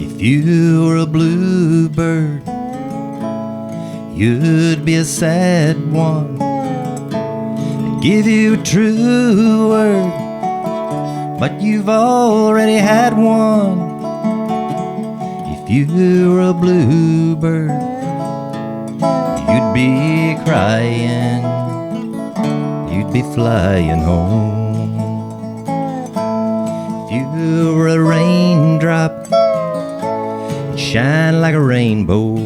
If you were a bluebird, you'd be a sad one. I'd give you a true word, but you've already had one. If you were a bluebird, you'd be crying, you'd be flying home. If you were a raindrop, you'd shine like a rainbow.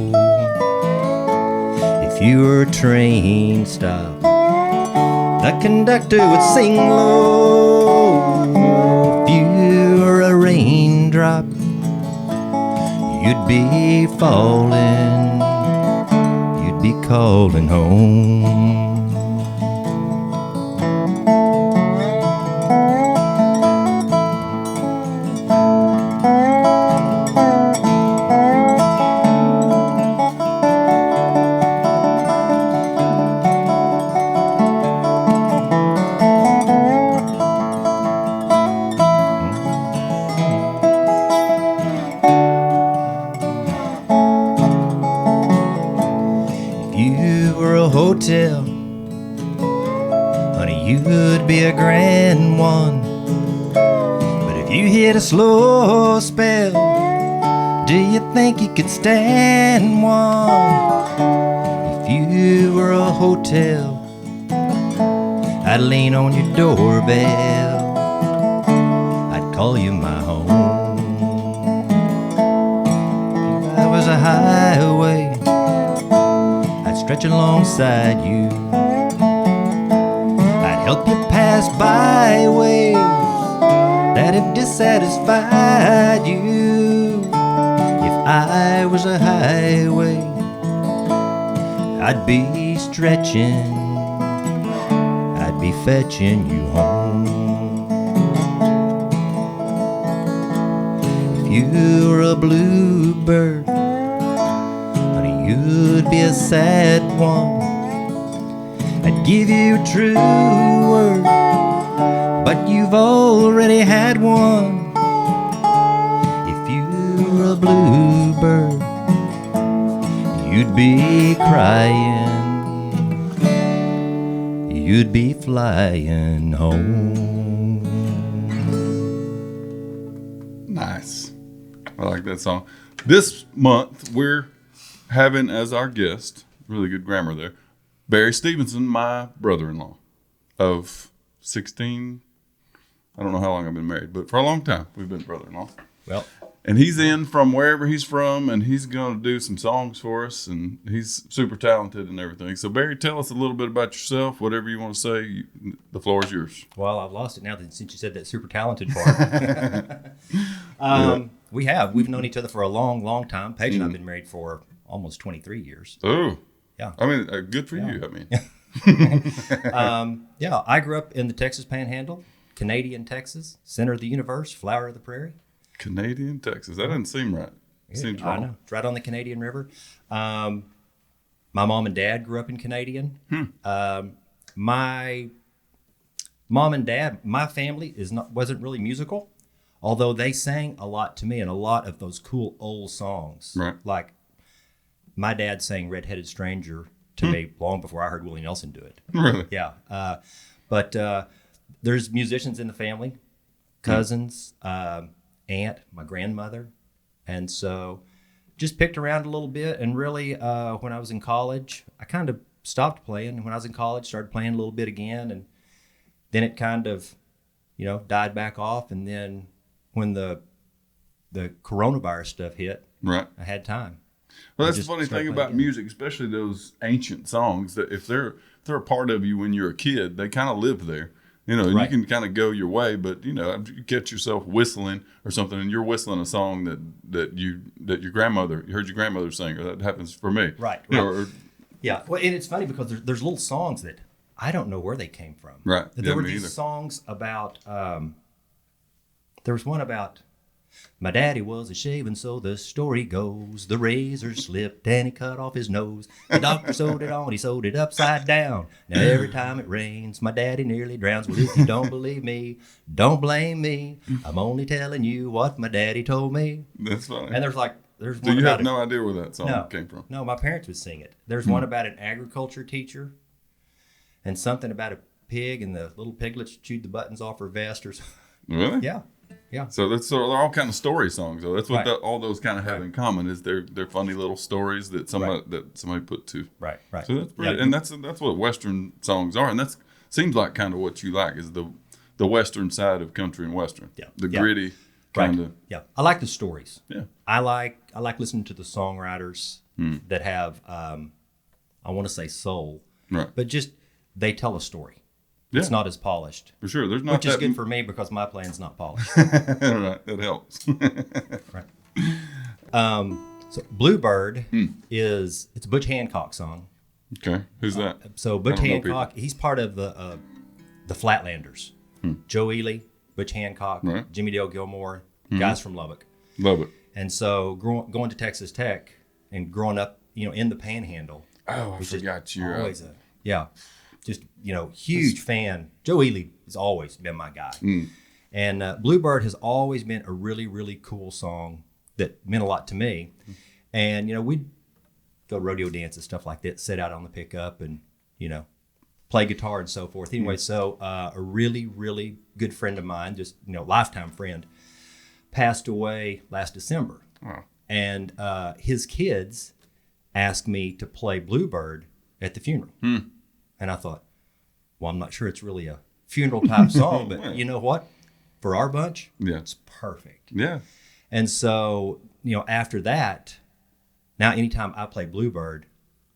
If you were a train stop, the conductor would sing low. If you were a raindrop, you'd be falling, you'd be calling home. Hotel, honey, you'd be a grand one. But if you hit a slow spell, do you think you could stand one? If you were a hotel, I'd lean on your doorbell, I'd call you my home. If I was a highway, stretch alongside you, I'd help you pass byways that have dissatisfied you. If I was a highway, I'd be stretching, I'd be fetching you home. If you were a bluebird, you'd be a sad one. I'd give you a true word, but you've already had one. If you were a bluebird, you'd be crying, you'd be flying home. Nice. I like that song. This month, we're having as our guest, really good grammar there, Barry Stephenson, my brother-in-law of 16. I don't know how long I've been married, but for a long time we've been brother-in-law. Well, and he's in from wherever he's from, and he's going to do some songs for us, and he's super talented and everything. So Barry, tell us a little bit about yourself, whatever you want to say. The floor is yours. Well, I've lost it now since you said that super talented part. We've known each other for a long, long time. Paige and I've been married for almost 23 years. Oh, yeah. I mean, good for you. I mean, I grew up in the Texas Panhandle, Canadian Texas, center of the universe, flower of the prairie. Canadian Texas. That doesn't seem right. It seems wrong. I know. It's right on the Canadian River. My mom and dad grew up in Canadian. My mom and dad, my family wasn't really musical, although they sang a lot to me and a lot of those cool old songs. Right. Like my dad sang Red-Headed Stranger to me long before I heard Willie Nelson do it. Really? Yeah. But there's musicians in the family, cousins, aunt, my grandmother. And so just picked around a little bit. And really, when I was in college, I kind of stopped playing. When I was in college, started playing a little bit again. And then it kind of, died back off. And then when the coronavirus stuff hit, right, I had time. Well, that's the funny thing about music, especially those ancient songs, that if they're a part of you when you're a kid, they kind of live there. Right. You can kind of go your way, but you catch yourself whistling or something, and you're whistling a song that you heard your grandmother sing, or that happens for me. Right. Well, and it's funny because there's little songs that I don't know where they came from. Right. There were these songs about. There was one about. My daddy was a shaving, so the story goes. The razor slipped and he cut off his nose. The doctor sewed it on, he sewed it upside down. Now every time it rains, my daddy nearly drowns. Well, if you don't believe me, don't blame me. I'm only telling you what my daddy told me. That's funny. And there's so one you about have no idea where that song came from? No, my parents would sing it. There's one about an agriculture teacher and something about a pig and the little piglets chewed the buttons off her vest or something. Really? Yeah. Yeah. So they're all kind of story songs, though. That's what Right. all those kind of have in common is they're funny little stories that somebody put to. Right. So that's pretty, and that's what Western songs are, and that's seems like kind of what you like is the Western side of country and Western. Yeah. The gritty kind of. Yeah. I like the stories. Yeah. I like listening to the songwriters that have I want to say soul, Right. but just they tell a story. Yeah. It's not as polished. For sure. There's not Which is good for me because my playing's not polished. Right. That helps. Right. So Bluebird it's a Butch Hancock song. Okay. Who's that? So Butch Hancock, he's part of the Flatlanders. Joe Ely, Butch Hancock, Right. Jimmy Dale Gilmore, guys from Lubbock. Love it. And so going to Texas Tech and growing up, in the Panhandle. Oh, I forgot you're always just huge fan. Joe Ely has always been my guy. And Bluebird has always been a really, really cool song that meant a lot to me. And, we'd go to rodeo dances, stuff like that, sit out on the pickup and, play guitar and so forth. Anyway, so a really, really good friend of mine, just, lifetime friend, passed away last December. Wow. And his kids asked me to play Bluebird at the funeral. And I thought, well, I'm not sure it's really a funeral type song, but you know what? For our bunch, it's perfect. Yeah. And so, after that, now anytime I play Bluebird,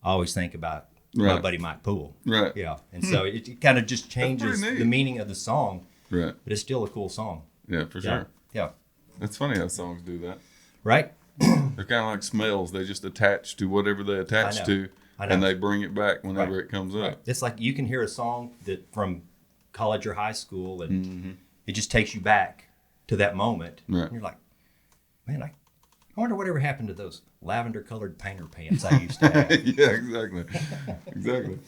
I always think about my buddy Mike Poole. Right. Yeah. And so it kind of just changes the meaning of the song. Right. But it's still a cool song. Yeah, for sure. Yeah. It's funny how songs do that. Right? They're kind of like smells. They just attach to whatever they attach to, and they bring it back whenever it comes up. Right. It's like you can hear a song that from college or high school, and it just takes you back to that moment. Right. And you're like, man, I wonder whatever happened to those lavender-colored painter pants I used to have. Yeah, exactly. Exactly.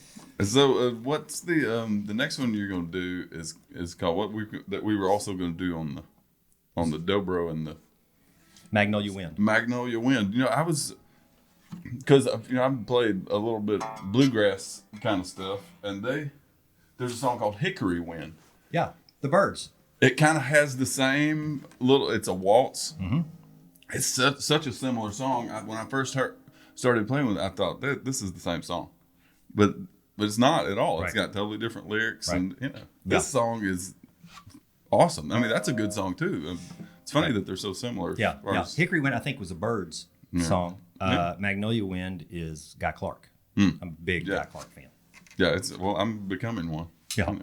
So what's the next one you're going to do is called that we were also going to do on the dobro and the Magnolia Wind. Magnolia Wind. I was because I've played a little bit bluegrass kind of stuff, and there's a song called Hickory Wind. Yeah, the Birds. It kind of has the same little. It's a waltz. It's such a similar song. When I first started playing with it, I thought this is the same song, but it's not at all. Right. It's got totally different lyrics, and this song is awesome. I mean, that's a good song too. It's funny that they're so similar. Yeah. Hickory Wind, I think, was a Birds song. Magnolia Wind is Guy Clark. I'm a big Guy Clark fan. Yeah, I'm becoming one. Yeah. All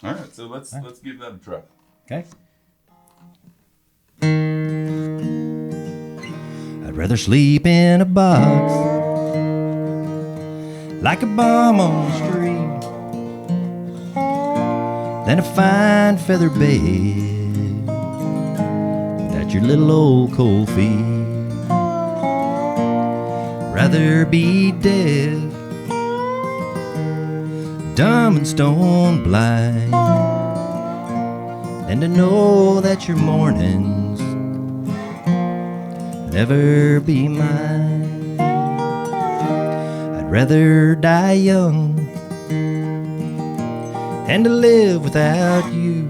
right, so let's give that a try. Okay. I'd rather sleep in a box like a bum on the street than a fine feather bed without your little old cold feet. Rather be dead, dumb and stone blind, than to know that your mornings never be mine. I'd rather die young and to live without you.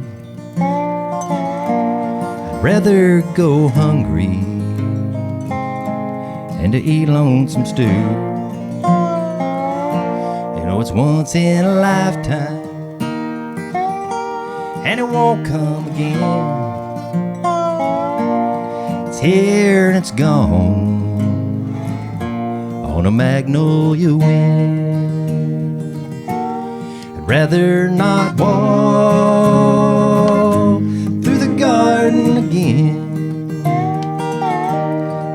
I'd rather go hungry and to eat lonesome stew. It's once in a lifetime and it won't come again. It's here and it's gone on a magnolia wind. I'd rather not walk through the garden again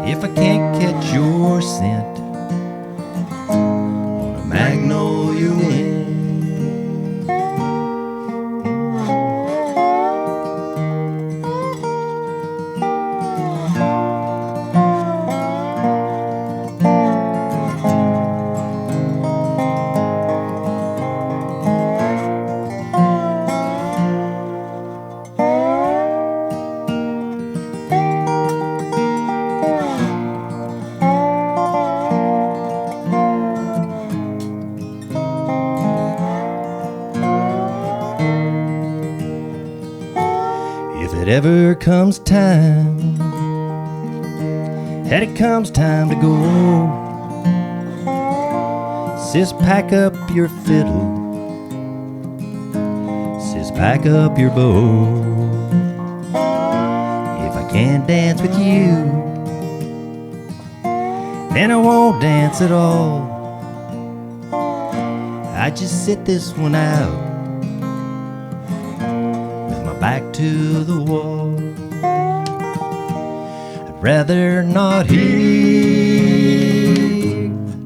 if I can't catch your scent on a magnolia wind. If it ever comes time, and it comes time to go, sis, pack up your fiddle, sis, pack up your bow. If I can't dance with you, then I won't dance at all. I just sit this one out with my back to the wall. I'd rather not hear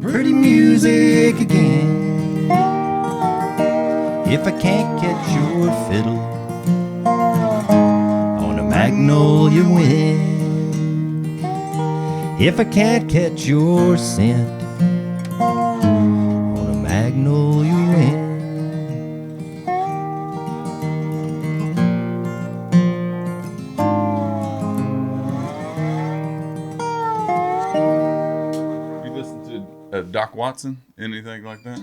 pretty music again if I can't catch your fiddle on a Magnolia Wind. If I can't catch your scent on a Magnolia Wind. You listen to Doc Watson, anything like that?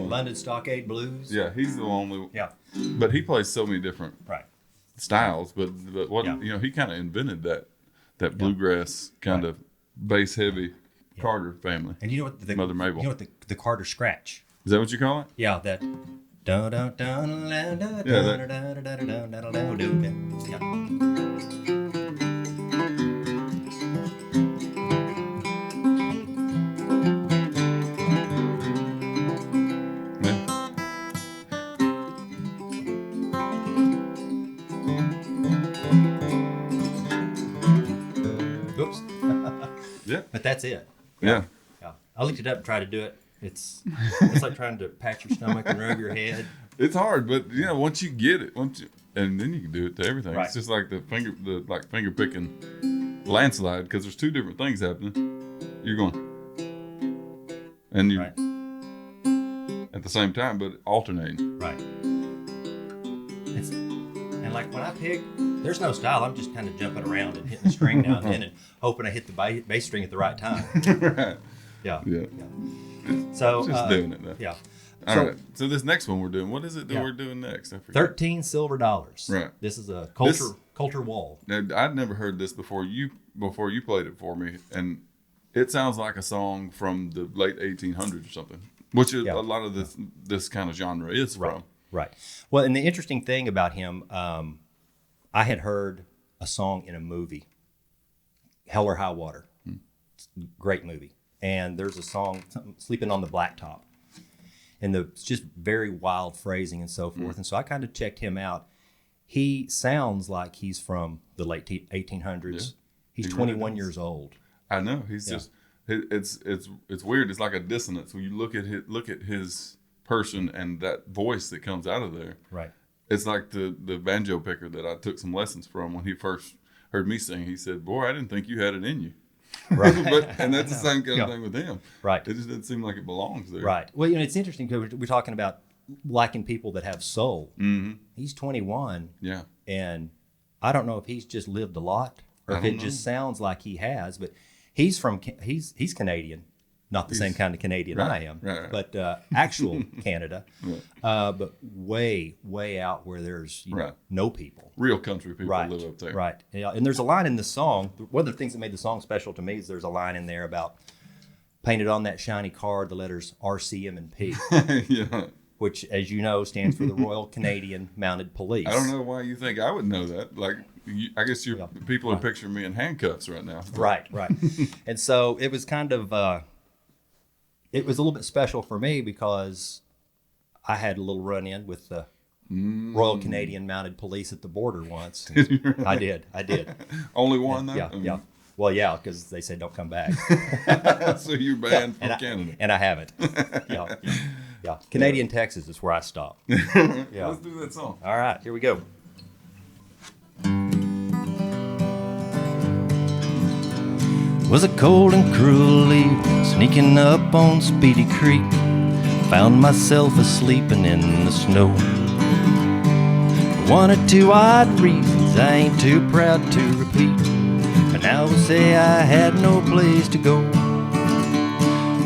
London Stockade Blues. Yeah, he's the only. Yeah, but he plays so many different styles. But what he kind of invented that bluegrass kind of bass heavy Carter family. And you know what Mother Mabel. You know what the Carter scratch? Is that what you call it? Yeah, that. Oops. Yeah. But that's it. Yeah. I looked it up and tried to do it. It's like trying to pat your stomach and rub your head. It's hard, but once you get it, and then you can do it to everything. Right. It's just like the finger picking landslide, because there's two different things happening. You're going, and you at the same time, but alternating. Right. And like when I pick, there's no style. I'm just kind of jumping around and hitting the string now and then, and hoping I hit the bass string at the right time. Right. Yeah. So just doing it though. Yeah. All right. So this next one we're doing, what is it that we're doing next? I forget. 13 silver dollars. Right. This is a Colter wall. Now, I'd never heard this before you played it for me, and it sounds like a song from the late 1800s or something, which is a lot of this kind of genre is from. Right. Well, and the interesting thing about him, I had heard a song in a movie, Hell or High Water. Great movie. And there's a song, Sleeping on the Blacktop. And it's just very wild phrasing and so forth. And so I kind of checked him out. He sounds like he's from the late 1800s. Yeah. He's 21 years old. I know. He's just it's weird. It's like a dissonance when you look at his person and that voice that comes out of there. Right. It's like the banjo picker that I took some lessons from when he first heard me sing. He said, "Boy, I didn't think you had it in you." Right. And that's the same kind of thing with him. Right. It just doesn't seem like it belongs there. Right. Well, it's interesting because we're talking about liking people that have soul. Mm-hmm. He's 21. Yeah. And I don't know if he's just lived a lot or if it just sounds like he has, but he's Canadian. Not the same kind of Canadian I am, but actual Canada, but way, way out where there's no people. Real country people live up there. Right. Yeah. And there's a line in the song. One of the things that made the song special to me is there's a line in there about painted on that shiny card, the letters RCM and P, which, as you know, stands for the Royal Canadian Mounted Police. I don't know why you think I would know that. Like, I guess people are picturing me in handcuffs right now. Right. And so it was kind of... it was a little bit special for me because I had a little run-in with the Royal Canadian Mounted Police at the border once. I did. Only one, though? Yeah. Well, yeah, because they said don't come back. So you're banned from Canada. And I haven't. Yeah. Canadian Texas is where I stopped. Yeah. Let's do that song. All right, here we go. Was a cold and cruel evening, sneaking up on Speedy Creek. Found myself a-sleeping in the snow. For one or two odd reasons I ain't too proud to repeat, but now will say I had no place to go.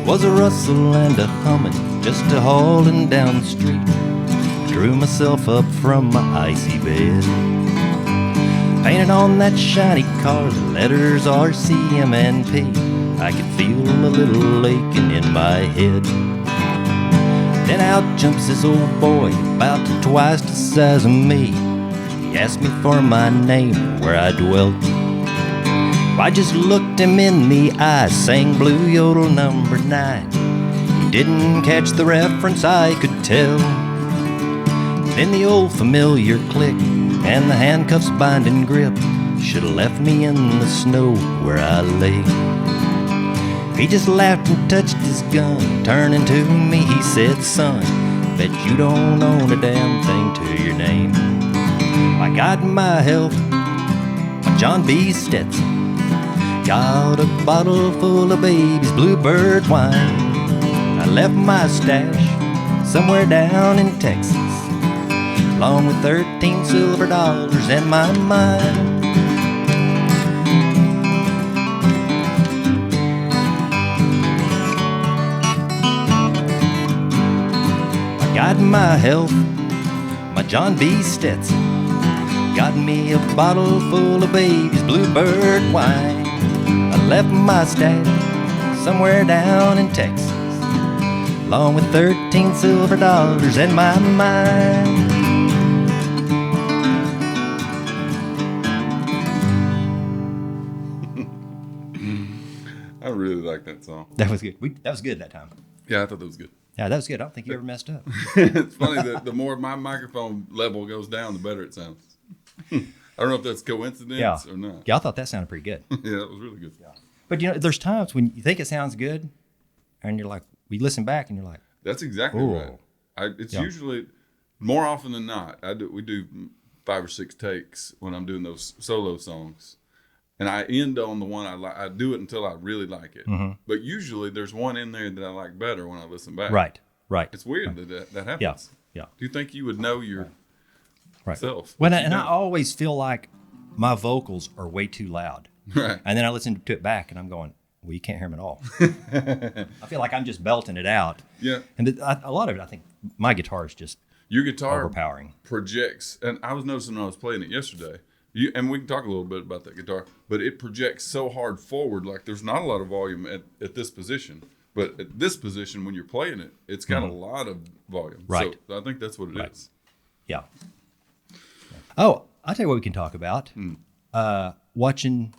Was a rustle and a humming, just a hauling down the street. Drew myself up from my icy bed. Painted on that shiny car, the letters R, C, M, and P. I could feel a little aching in my head. Then out jumps this old boy, about twice the size of me. He asked me for my name and where I dwelt. I just looked him in the eye, sang Blue Yodel number 9. He didn't catch the reference, I could tell. Then the old familiar click and the handcuffs binding grip should have left me in the snow where I lay. He just laughed and touched his gun, turning to me he said, son, bet you don't own a damn thing to your name. I got my health, my John B. Stetson, got a bottle full of baby's Bluebird wine. I left my stash somewhere down in Texas, along with 13 silver dollars in my mind. I got my health, my John B. Stetson, got me a bottle full of baby's Bluebird wine. I left my stash somewhere down in Texas, along with 13 silver dollars in my mind. I really like that song. That was good. That was good that time. Yeah, I thought that was good. Yeah, that was good. I don't think you ever messed up. It's funny that the more my microphone level goes down, the better it sounds. I don't know if that's coincidence or not. Yeah, I thought that sounded pretty good. Yeah, that was really good. Yeah. But, there's times when you think it sounds good, and you're like, we listen back, and you're like, that's exactly right. It's usually, more often than not, we do 5 or 6 takes when I'm doing those solo songs. And I end on the one I like. I do it until I really like it. Mm-hmm. But usually there's one in there that I like better when I listen back. Right. It's weird that happens. Yeah. Do you think you would know yourself? Well, and I always feel like my vocals are way too loud. Right. And then I listen to it back and I'm going, well, you can't hear them at all. I feel like I'm just belting it out. Yeah. And a lot of it, I think my guitar is just your guitar overpowering. Projects. And I was noticing when I was playing it yesterday. And we can talk a little bit about that guitar, but it projects so hard forward, like there's not a lot of volume at this position. But at this position, when you're playing it, it's got a lot of volume. Right. So I think that's what it is. Yeah. Oh, I'll tell you what we can talk about. Watching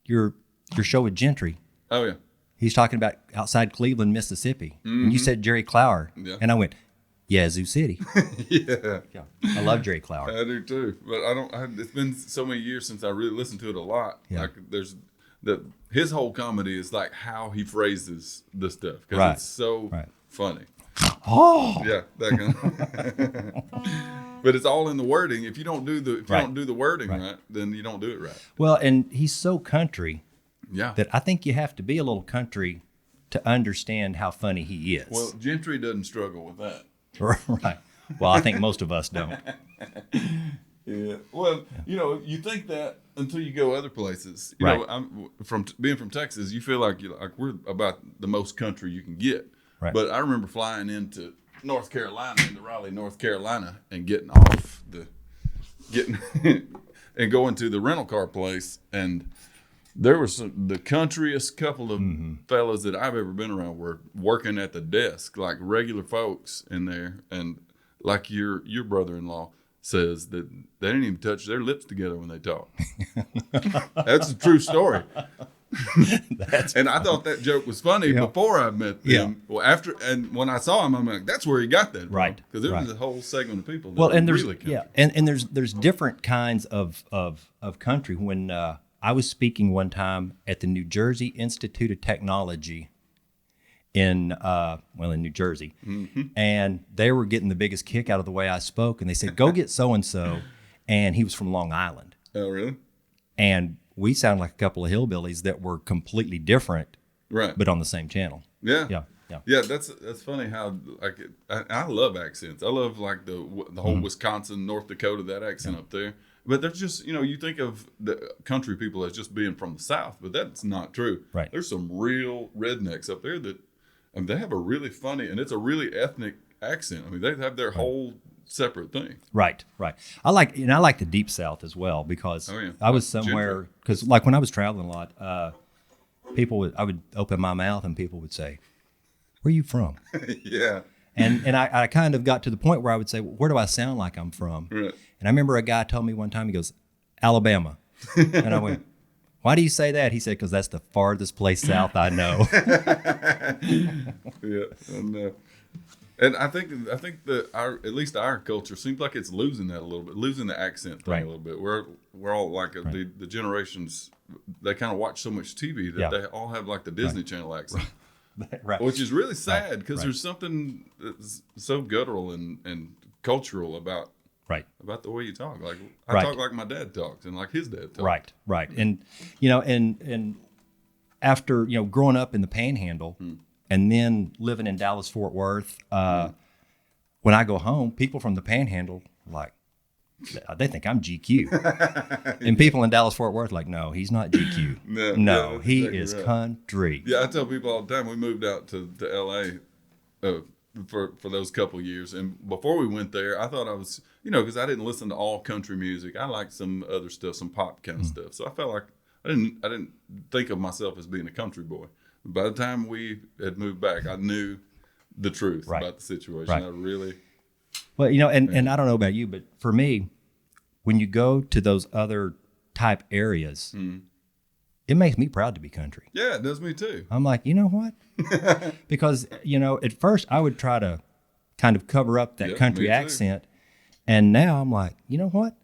your show with Gentry. Oh, yeah. He's talking about outside Cleveland, Mississippi. And you said Jerry Clower. Yeah. And I went, Yazoo City. Yeah. I love Jerry Clower. I do too. But it's been so many years since I really listened to it a lot. Yeah. Like his whole comedy is like how he phrases the stuff. Because it's so funny. Oh. Yeah. That kind But it's all in the wording. If you don't do the wording right, then you don't do it right. Well, and he's so country. Yeah. That I think you have to be a little country to understand how funny he is. Well, Gentry doesn't struggle with that. Right. Well, I think most of us don't. Yeah. Well, you think that until you go other places. You know, I'm being from Texas, you feel like we're about the most country you can get. Right. But I remember flying into Raleigh, North Carolina, and getting and going to the rental car place, and there was the countryest couple of fellas that I've ever been around were working at the desk, like regular folks in there. And like your brother-in-law says that they didn't even touch their lips together when they talk. That's a true story. And I thought that joke was funny before I met them. Yeah. Well, and when I saw him, I'm like, that's where he got that from. Right. Because there was a whole segment of people that and there's really country. and there's different kinds of country. When I was speaking one time at the New Jersey Institute of Technology in New Jersey, and they were getting the biggest kick out of the way I spoke, and they said, "Go get so and so," and he was from Long Island. Oh, really? And we sound like a couple of hillbillies that were completely different, right? But on the same channel. Yeah. That's funny how I love accents. I love like the whole Wisconsin, North Dakota, that accent up there. But there's just, you think of the country people as just being from the South, but that's not true. Right. There's some real rednecks up there that they have a really funny, and it's a really ethnic accent. I mean, they have their whole separate thing. Right. I like the Deep South as well because I was somewhere, because like when I was traveling a lot, I would open my mouth and people would say, "Where are you from?" Yeah. And I kind of got to the point where I would say, well, "Where do I sound like I'm from?" Right. And I remember a guy told me one time, he goes, "Alabama." And I went, "Why do you say that?" He said, "Because that's the farthest place south I know." Yeah, and I think that at least our culture seems like it's losing that a little bit, losing the accent thing a little bit. We're all like the generations, they kind of watch so much TV that they all have like the Disney Channel accent. Right. Which is really sad because there's something that's so guttural and cultural about the way you talk. Like I talk like my dad talks and like his dad talks. Right. And and after growing up in the Panhandle and then living in Dallas Fort Worth, when I go home, people from the Panhandle they think I'm GQ. And people in Dallas Fort Worth no, he's not GQ. No, he exactly is country. Yeah, I tell people all the time, we moved out to LA for those couple years, and before we went there, I thought I was, because I didn't listen to all country music. I liked some other stuff, some pop kind of stuff. So I felt like I didn't think of myself as being a country boy. By the time we had moved back, I knew the truth about the situation. I really. Well, and I don't know about you, but for me, when you go to those other type areas, it makes me proud to be country. Yeah, it does me too. I'm like, you know what? Because, at first I would try to kind of cover up that country accent. And now I'm like, you know what?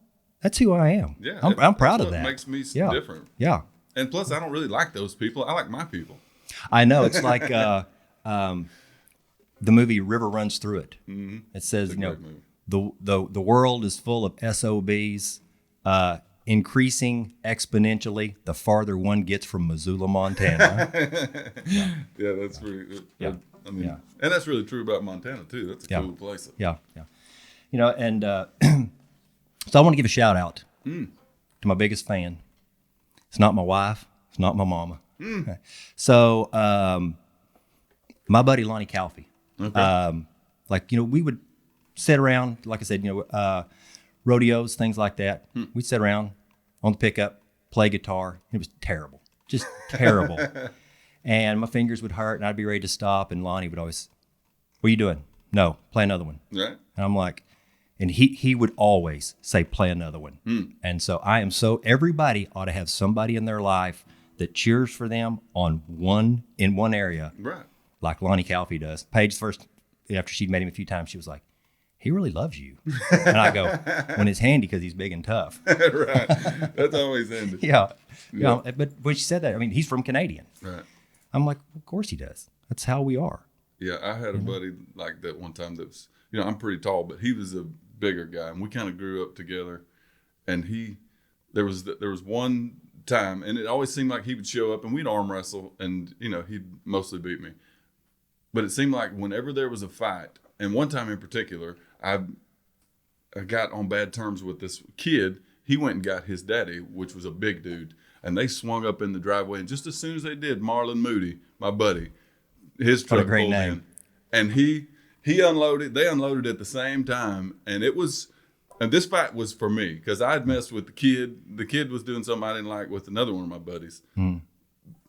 That's who I am. Yeah, I'm proud of that. It makes me different. Yeah. And plus, I don't really like those people. I like my people. I know. It's like the movie River Runs Through It. Mm-hmm. It says, the world is full of SOBs, increasing exponentially the farther one gets from Missoula, Montana. Yeah, that's pretty good. Yeah. And that's really true about Montana too. That's a cool place. Yeah. And so I want to give a shout out to my biggest fan. It's not my wife. It's not my mama. Okay. So my buddy Lonnie Calfee. Okay. We would sit around, like I said, rodeos, things like that. We'd sit around on the pickup, play guitar. It was terrible, just terrible. And my fingers would hurt, and I'd be ready to stop. And Lonnie would always, "What are you doing?" "No, play another one." Right. And I'm like, and he would always say, "Play another one." And so everybody ought to have somebody in their life that cheers for them in one area, right? Like Lonnie Calfee does. Paige first, after she'd met him a few times, she was like, "He really loves you." And I go, "When it's handy, because he's big and tough." Right. That's always handy. Yeah. But when she said that, he's from Canadian. Right. I'm like, of course he does. That's how we are. Yeah, I had a buddy like that one time that was, I'm pretty tall, but he was a bigger guy, and we kind of grew up together. And there was one time, and it always seemed like he would show up, and we'd arm wrestle, and he'd mostly beat me. But it seemed like whenever there was a fight, and one time in particular, I got on bad terms with this kid. He went and got his daddy, which was a big dude, and they swung up in the driveway. And just as soon as they did, Marlon Moody, my buddy, his truck pulled in, and he unloaded. They unloaded at the same time, and this fight was for me because I had messed with the kid. The kid was doing something I didn't like with another one of my buddies.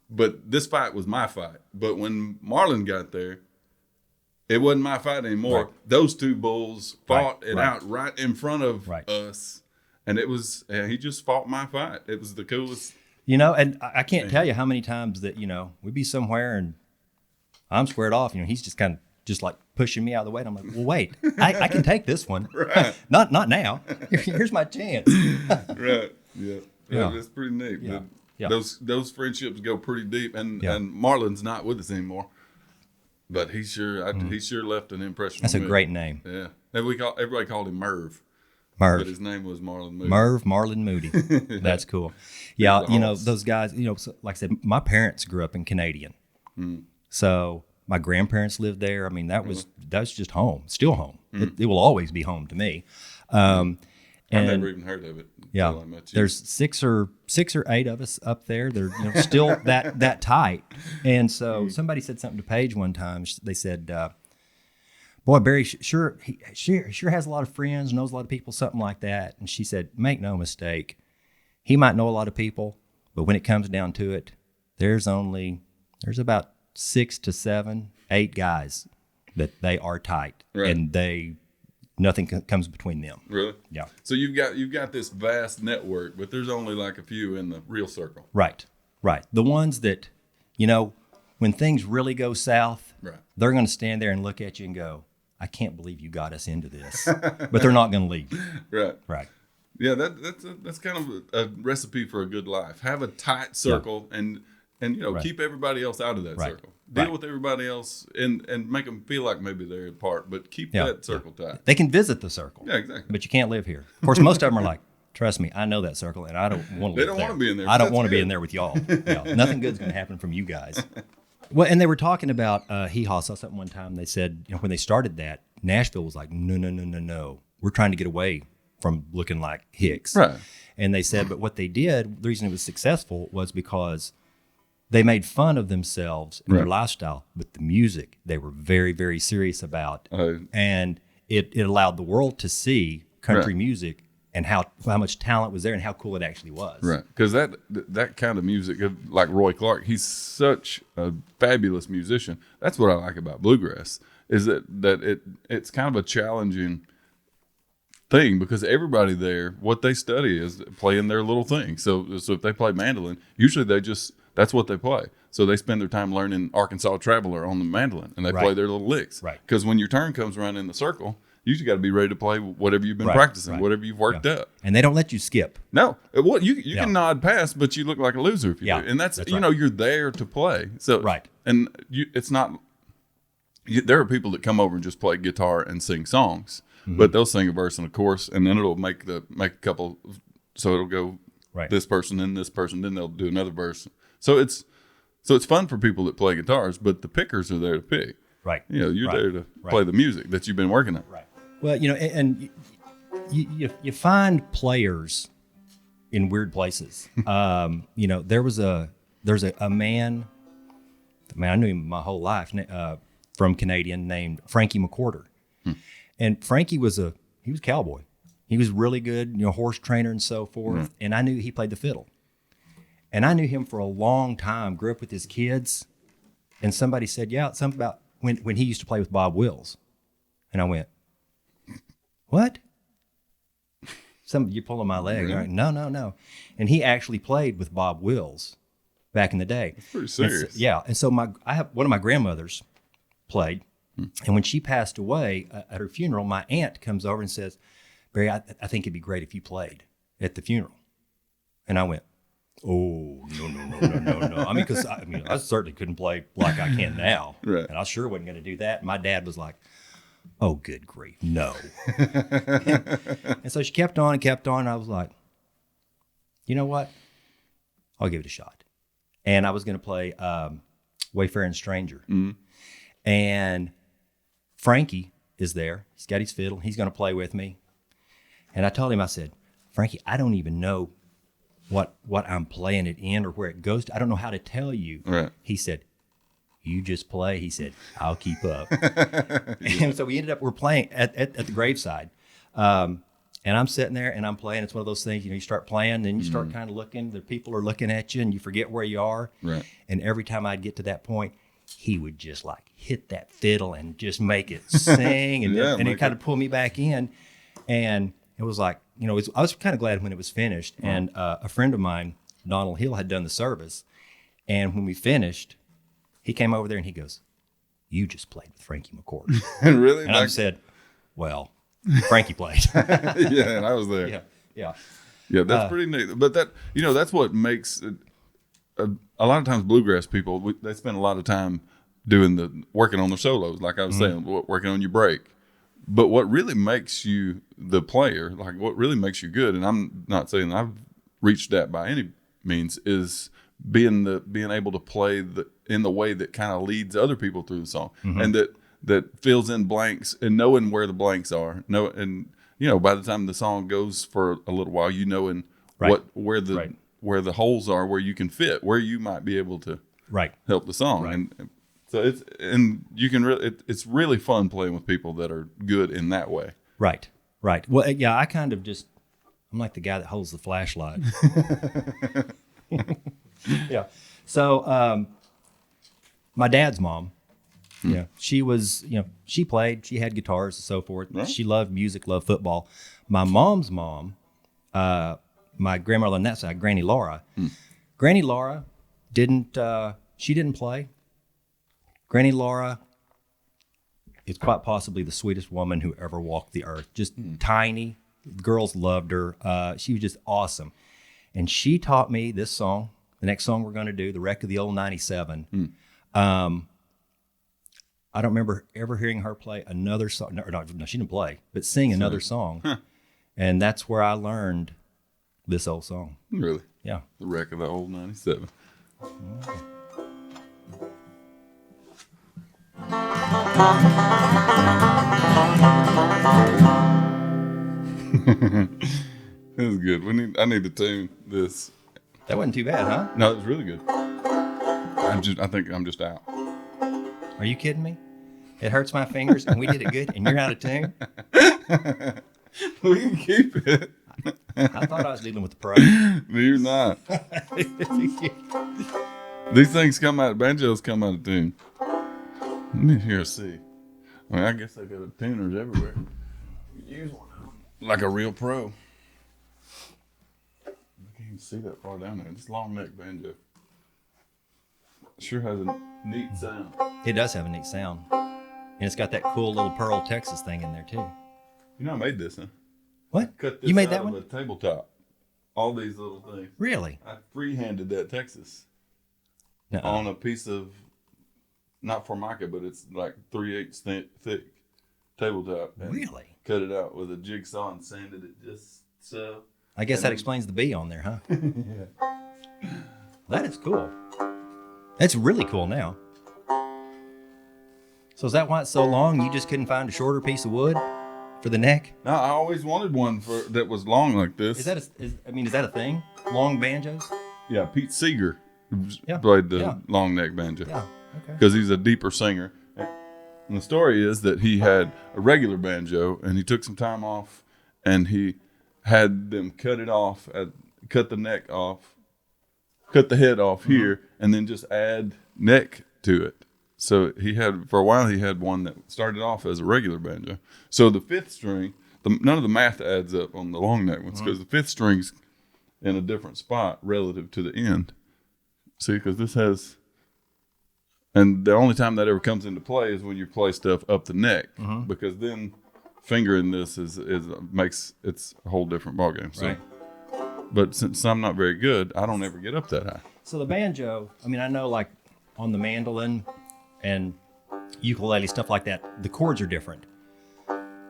But this fight was my fight. But when Marlon got there, it wasn't my fight anymore. Right. Those two bulls fought it out right in front of us. And it was, he just fought my fight. It was the coolest. And I can't tell you how many times that, we'd be somewhere and I'm squared off. He's just kind of just like pushing me out of the way. And I'm like, well, wait, I can take this one. Right. Not now. Here's my chance. Right. Yeah. That's pretty neat. Yeah. Yeah. Those friendships go pretty deep, and Marlon's not with us anymore, but he sure left an impression. That's a great name. Yeah, everybody called him Merv, but his name was Marlon Moody. Marlon Moody. That's cool. Yeah, those guys. Like I said, my parents grew up in Canadian, so my grandparents lived there. That was just home, still home. It will always be home to me. I've never even heard of it. Yeah, there's six or 8 of us up there. They're still that tight. And so somebody said something to Paige one time. They said, boy, Barry sure has a lot of friends, knows a lot of people, something like that. And she said, make no mistake, he might know a lot of people, but when it comes down to it, there's about 6 to 7, 8 guys that they are tight, and nothing comes between them. Really? Yeah. So you've got this vast network, but there's only like a few in the real circle. Right. The ones that, when things really go south, they're going to stand there and look at you and go, I can't believe you got us into this. But they're not going to leave. Right. Yeah, that's kind of a recipe for a good life. Have a tight circle and keep everybody else out of that circle. Deal with everybody else and make them feel like maybe they're apart, but keep that circle tight. They can visit the circle. Yeah, exactly. But you can't live here. Of course, most of them are like, trust me, I know that circle, and I don't want to live there. They don't want to be in there. I don't want to be in there with y'all. Nothing good's going to happen from you guys. Well, and they were talking about hee-haw. I saw something one time. They said, when they started that, Nashville was like, no. We're trying to get away from looking like Hicks. Right. And they said, but what they did, the reason it was successful was because they made fun of themselves and their lifestyle, but the music they were very, very serious about. And it allowed the world to see country music and how much talent was there and how cool it actually was. Right. Because that kind of music, like Roy Clark, he's such a fabulous musician. That's what I like about bluegrass, is that it's kind of a challenging thing, because everybody there, what they study is playing their little thing. So if they play mandolin, usually that's what they play. So they spend their time learning Arkansas Traveler on the mandolin, and they play their little licks. Right. Because when your turn comes around in the circle, you just got to be ready to play whatever you've been practicing, whatever you've worked up. And they don't let you skip. No. Well, you can nod past, but you look like a loser if you do. And that's you're there to play. So and it's not. There are people that come over and just play guitar and sing songs, but they'll sing a verse and a chorus, and then it'll make a couple. So it'll go this person, then this person, then they'll do another verse. So it's fun for people that play guitars, but the pickers are there to pick. Right. You're there to play the music that you've been working on. Right. Well, and you find players in weird places. There's a man. I knew him my whole life, from Canadian, named Frankie McCorder. And Frankie was a cowboy. He was really good, horse trainer and so forth. And I knew he played the fiddle. And I knew him for a long time, grew up with his kids. And somebody said, something about when he used to play with Bob Wills. And I went, what? You're pulling my leg. Really? Right? No. And he actually played with Bob Wills back in the day. That's pretty serious. And so I have one of my grandmothers played. And when she passed away at her funeral, my aunt comes over and says, Barry, I think it'd be great if you played at the funeral. And I went, oh, no. I certainly couldn't play like I can now. Right. And I sure wasn't going to do that. My dad was like, oh, good grief, no. And so she kept on. And I was like, you know what? I'll give it a shot. And I was going to play Wayfaring Stranger. And Frankie is there. He's got his fiddle. He's going to play with me. And I told him, I said, Frankie, I don't even know what I'm playing it in or where it goes to. I don't know how to tell you. Right. He said, you just play. He said, I'll keep up. And so we're playing at the graveside. And I'm sitting there and I'm playing. It's one of those things, you start playing, then you start kind of looking. The people are looking at you and you forget where you are. Right. And every time I'd get to that point, he would just like hit that fiddle and just make it sing. And, and it kind of pulled me back in. And it was like, I was kind of glad when it was finished. And a friend of mine, Donald Hill, had done the service. And when we finished, he came over there and he goes, you just played with Frankie McCorder. Really? And I said, well, Frankie played. Yeah, and I was there. Yeah, that's pretty neat. But that's what makes it, a lot of times bluegrass people, they spend a lot of time working on their solos, like I was saying, working on your break. But what really makes you the player, like what really makes you good, and I'm not saying I've reached that by any means, is being able to play in the way that kind of leads other people through the song, and that fills in blanks and knowing where the blanks are. By the time the song goes for a little while, where the holes are, where you can fit, where you might be able to help the song. So it's really fun playing with people that are good in that way. Right. Well, yeah, I kind of I'm like the guy that holds the flashlight. Yeah. So, my dad's mom, she was, she played, she had guitars and so forth. Right. She loved music, loved football. My mom's mom, my grandmother on that side, Granny Laura. Granny Laura didn't play. Granny Laura is quite possibly the sweetest woman who ever walked the earth. Just tiny. The girls loved her. She was just awesome. And she taught me this song, the next song we're going to do, The Wreck of the Old 97. I don't remember ever hearing her play another song. No, she didn't play, but sing another song. Huh. And that's where I learned this old song. Really? Yeah. The Wreck of the Old 97. This is good. I need to tune this. That wasn't too bad, huh? No, it was really good. I think I'm just out. Are you kidding me? It hurts my fingers, and we did it good, and you're out of tune? We can keep it. I thought I was dealing with the pro. No, you're not. These things banjos come out of tune. Let me see. I mean, I guess they got tuners everywhere. Use one of them. Like a real pro. I can't even see that far down there. This long neck banjo. Sure has a neat sound. It does have a neat sound. And it's got that cool little Pearl, Texas thing in there, too. You know I made this, huh? What? Cut this you made out that of one? A tabletop. All these little things. Really? I freehanded that Texas. Nuh-uh. On a piece of, not Formica, but it's like 3/8 thick tabletop. Really? Cut it out with a jigsaw and sanded it just so. I guess that explains the B on there, huh? Yeah. That is cool. That's really cool now. So is that why it's so long? You just couldn't find a shorter piece of wood for the neck? No, I always wanted one that was long like this. Is that a thing? Long banjos? Yeah, Pete Seeger played the long neck banjo. Yeah, okay. Because he's a deeper singer. And the story is that he had a regular banjo, and he took some time off, and he had them cut the neck off, cut the head off here, and then just add neck to it. So for a while, he had one that started off as a regular banjo. So the fifth string, none of the math adds up on the long neck ones, because the fifth string's in a different spot relative to the end. See, because this has, and the only time that ever comes into play is when you play stuff up the neck, because then fingering this makes it's a whole different ballgame. So, right. But since I'm not very good, I don't ever get up that high. So the banjo, I mean, I know like on the mandolin and ukulele, stuff like that, the chords are different.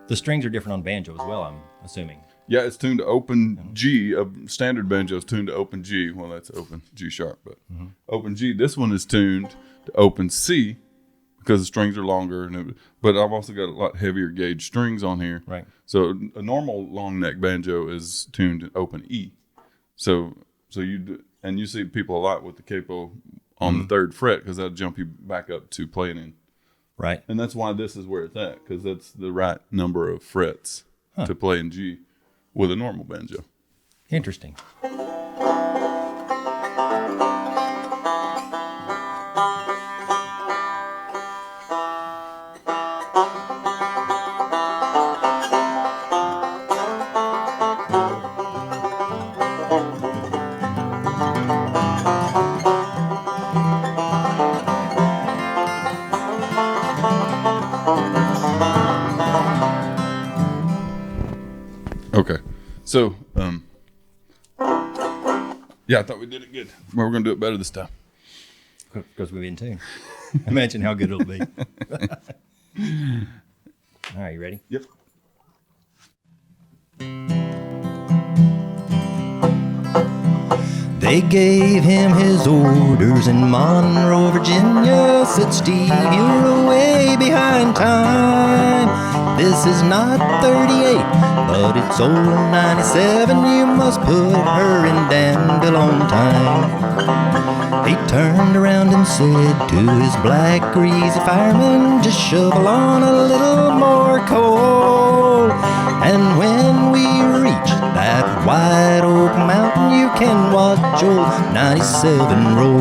The strings are different on banjo as well, I'm assuming. Yeah, it's tuned to open G. A standard banjo is tuned to open G. Well, that's open G sharp, but open G. This one is tuned to open C because the strings are longer. But I've also got a lot heavier gauge strings on here. Right. So a normal long neck banjo is tuned to open E. So you see people a lot with the capo on the third fret because that'll jump you back up to playing in. Right. And that's why this is where it's at, because that's the right number of frets to play in G with a normal banjo. Interesting. Okay, so yeah, I thought we did it good. We're going to do it better this time because we're in tune. Imagine how good it'll be. All right, you ready? Yep. They gave him his orders in Monroe, Virginia. Said, Steve, you're way behind time. This is not 38, but it's old 97. You must put her in Danville on time. He turned around and said to his black greasy fireman, just shovel on a little more coal. And when we reach that wide open mountain, you can watch old 97 roll.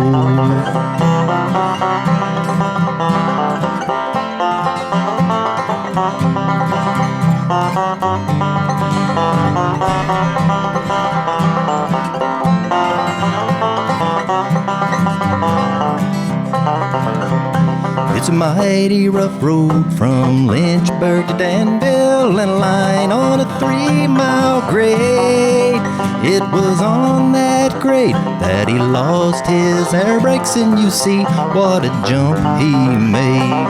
It's a mighty rough road from Lynchburg to Danville, and a line on a 3-mile grade. It was on that grade that he lost his air brakes, and you see what a jump he made.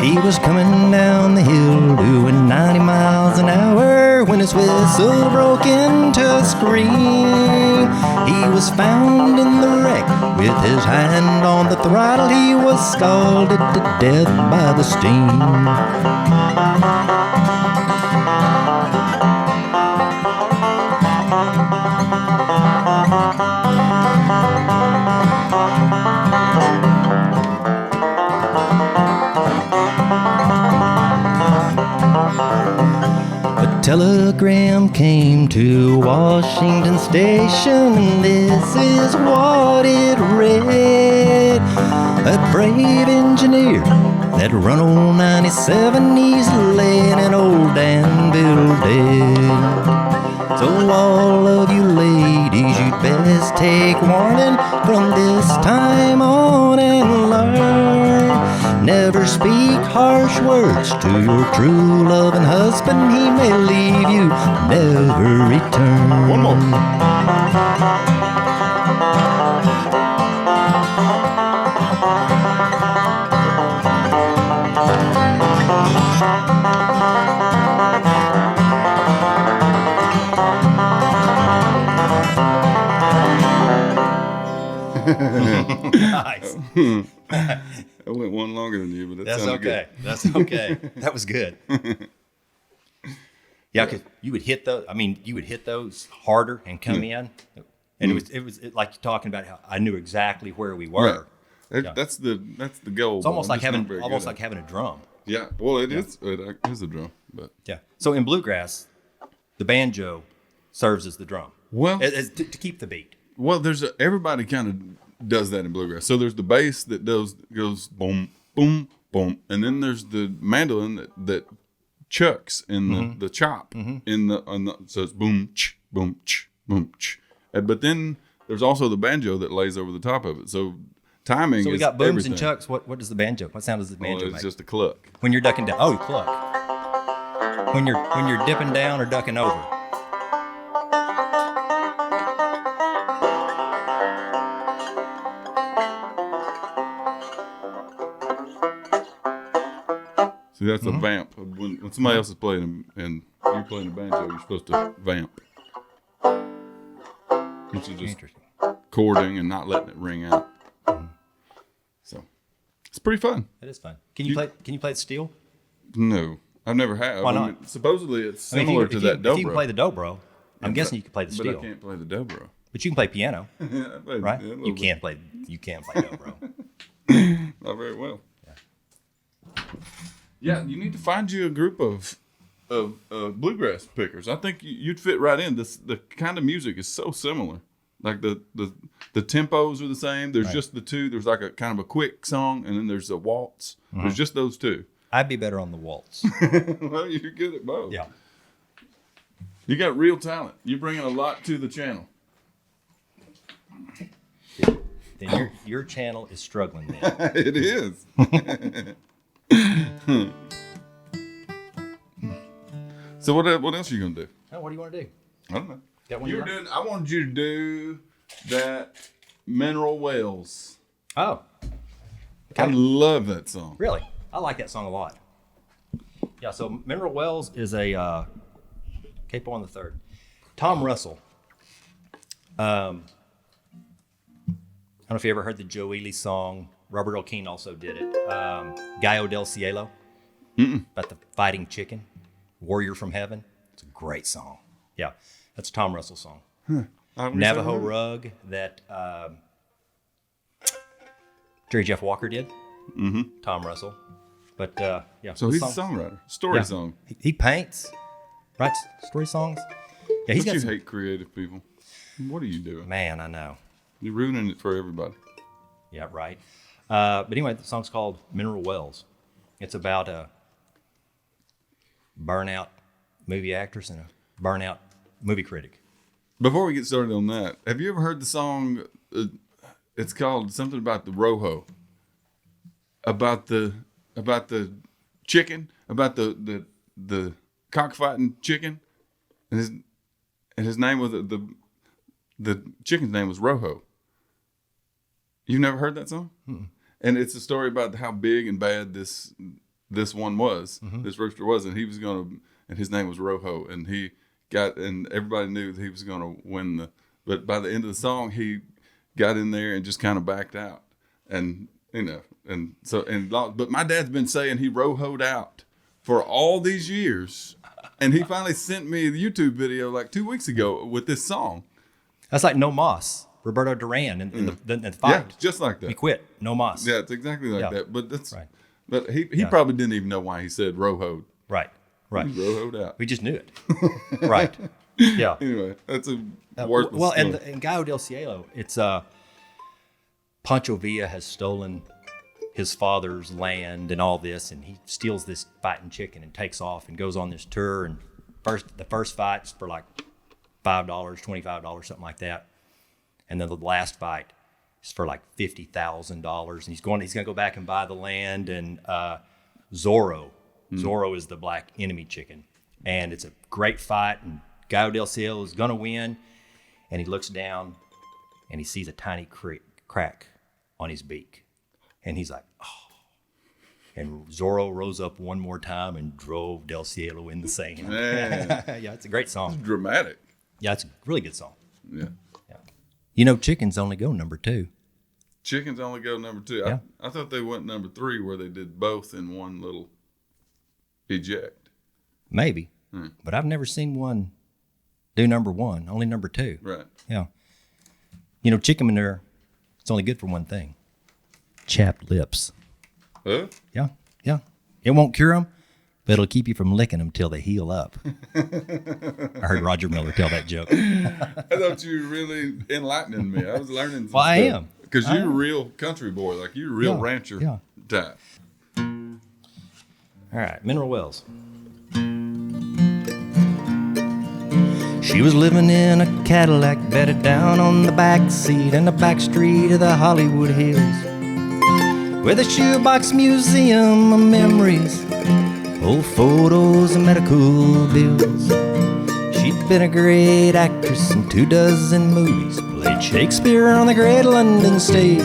He was coming down the hill doing 90 miles an hour when his whistle broke into a scream. He was found in the wreck with his hand on the throttle. He was scalded to death by the steam. Telegram came to Washington Station, and this is what it read. A brave engineer that run old 97, he's laying in old Danville dead. So all of you ladies, you'd best take warning from this time on and learn. Never speak harsh words to your true loving husband. He may leave you, never return. One more. Nice. I went one longer than you, but that's okay. Good. That's okay. That was good. Yeah, because you would hit those. I mean, you would hit those harder and come in, and it was like you're talking about how I knew exactly where we were. Right. That's the goal. It's almost like having a drum. Yeah. Well, it is. It is a drum, but yeah. So in bluegrass, the banjo serves as the drum. Well, to keep the beat. Well, everybody kind of does that in bluegrass. So there's the bass that goes boom, boom, boom, and then there's the mandolin that chucks in the chop so it's boom, ch, boom, ch, boom, ch. But then there's also the banjo that lays over the top of it. So timing. So we got booms everything. And chucks. What does the banjo? What sound does the banjo make? It's just a cluck. When you're ducking down. Oh, you cluck. When you're dipping down or ducking over. See, that's a vamp. When somebody else is playing and you're playing the banjo, you're supposed to vamp. Which is just chording and not letting it ring out. So it's pretty fun. It is fun. Can you play the steel? No, I've never had. Why not? Supposedly it's similar to that dobro. If you can play the dobro, I'm guessing you can play the steel. But I can't play the dobro. But you can play piano, right? Yeah, you can't play dobro. Not very well. Yeah, you need to find you a group of bluegrass pickers. I think you'd fit right in. The kind of music is so similar. Like the tempos are the same. There's just the two. There's like a kind of a quick song, and then there's a waltz. There's just those two. I'd be better on the waltz. Well, you're good at both. Yeah. You got real talent. You're bringing a lot to the channel. Then your channel is struggling then. It is. So what else are you gonna do? Oh, what do you want to do? I don't know. Got one I wanted you to do that Mineral Wells. Oh. Okay. I love that song. Really? I like that song a lot. Yeah, so Mineral Wells is a capo on the third. Tom Russell. I don't know if you ever heard the Joe Ely song. Robert Earl Keen also did it. Gallo del Cielo. About the fighting chicken. Warrior from Heaven. It's a great song. Yeah, that's a Tom Russell song. Navajo Rug. That Jerry Jeff Walker did. Mm-hmm. Tom Russell. But yeah. So he's a songwriter. Story song. He paints, writes story songs. Yeah, he's got you hate creative people. What are you doing? Man, I know. You're ruining it for everybody. Yeah, right. But anyway, the song's called Mineral Wells. It's about a burnout movie actress and a burnout movie critic. Before we get started on that, have you ever heard the song? It's called something about the rojo. About the chicken, about the cockfighting chicken, and his name was the chicken's name was Rojo. You never heard that song? Mm-mm. And it's a story about how big and bad this one was. Mm-hmm. This rooster was, and his name was Rojo, and and everybody knew that he was gonna win but by the end of the song, he got in there and just kind of backed out, and but my dad's been saying he Rojo'd out for all these years, and he finally sent me the YouTube video like 2 weeks ago with this song. That's like No Moss, Roberto Duran in the fight. Yeah, just like that. He quit. No Moss. Yeah, it's exactly like that. But that's right. But he probably didn't even know why he said Rojo'd. Right. He Rojo'd out. We just knew it. Right. Yeah. Anyway, that's a worthless well, story. and Gallo del Cielo, it's Pancho Villa has stolen his father's land and all this, and he steals this fighting chicken and takes off and goes on this tour. And the first fight's for like $5, $25, something like that, and then the last fight is for like $50,000. And he's going to go back and buy the land. And Zorro is the black enemy chicken, and it's a great fight. And Gallo del Cielo is going to win, and he looks down and he sees a tiny crack on his beak. And he's like, oh. And Zorro rose up one more time and drove Del Cielo in the sand. Yeah, it's a great song. It's dramatic. Yeah, it's a really good song. Yeah. You know, chickens only go number 2. Chickens only go number 2. Yeah. I thought they went number 3 where they did both in one little eject. Maybe. But I've never seen one do number 1, only number 2. Right. Yeah. You know, chicken manure, it's only good for one thing. Chapped lips. Huh? Yeah. It won't cure them, but it'll keep you from licking them till they heal up. I heard Roger Miller tell that joke. I thought you were really enlightening me. I was learning some Well, I stuff. am. Because you're a real country boy. Like, you're a real rancher type. All right, Mineral Wells. She was living in a Cadillac, bedded down on the back seat in the back street of the Hollywood Hills, with a shoebox museum of memories, old photos and medical bills. She'd been a great actress in 24 movies, played Shakespeare on the great London stage.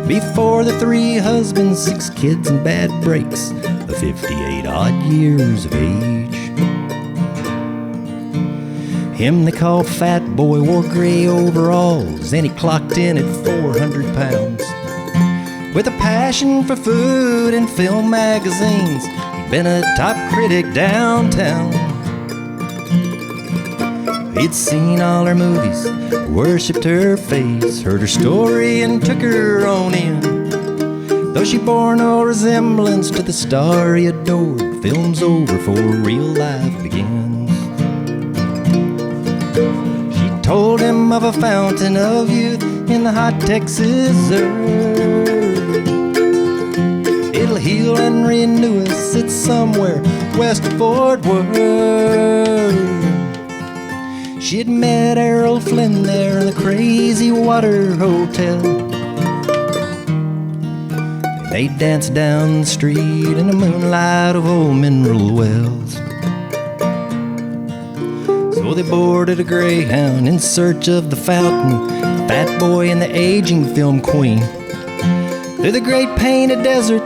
Before the 3 husbands, 6 kids, and bad breaks of 58 odd years of age. Him they called Fat Boy, wore gray overalls, and he clocked in at 400 pounds. With a passion for food and film magazines, he'd been a top critic downtown. He'd seen all her movies, worshipped her face, heard her story and took her on in. Though she bore no resemblance to the star he adored, film's over for real life begins. She told him of a fountain of youth in the hot Texas earth. It'll heal and renew us, it's somewhere west of Fort Worth. She'd met Errol Flynn there in the Crazy Water Hotel. They danced down the street in the moonlight of old Mineral Wells. So they boarded a Greyhound in search of the fountain, Fat Boy and the aging film queen. Through the great painted desert,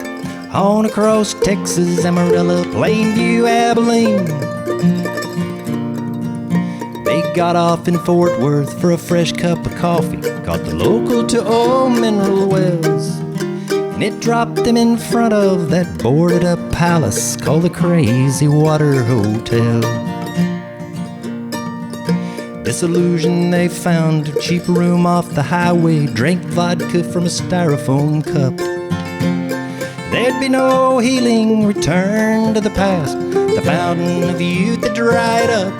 on across Texas, Amarillo, Plainview, Abilene. They got off in Fort Worth for a fresh cup of coffee, caught the local to old Mineral Wells, and it dropped them in front of that boarded up palace called the Crazy Water Hotel. Disillusioned, they found a cheap room off the highway, drank vodka from a styrofoam cup. There'd be no healing, return to the past, the fountain of youth that dried up.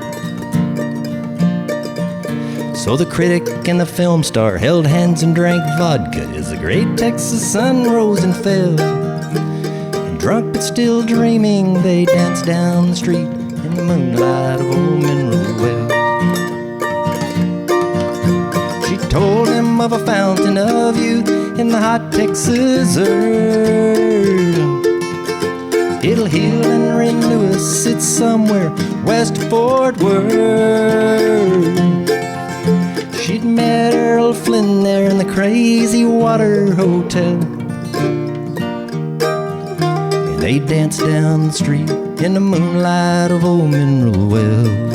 So the critic and the film star held hands and drank vodka as the great Texas sun rose and fell. And drunk but still dreaming, they danced down the street in the moonlight of old Monroe Well. She told him of a fountain of youth in the hot Texas earth. It'll heal and renew us, it's somewhere west of Fort Worth. She'd met Earl Flynn there in the Crazy Water Hotel. And they danced down the street in the moonlight of old Monroe Wells.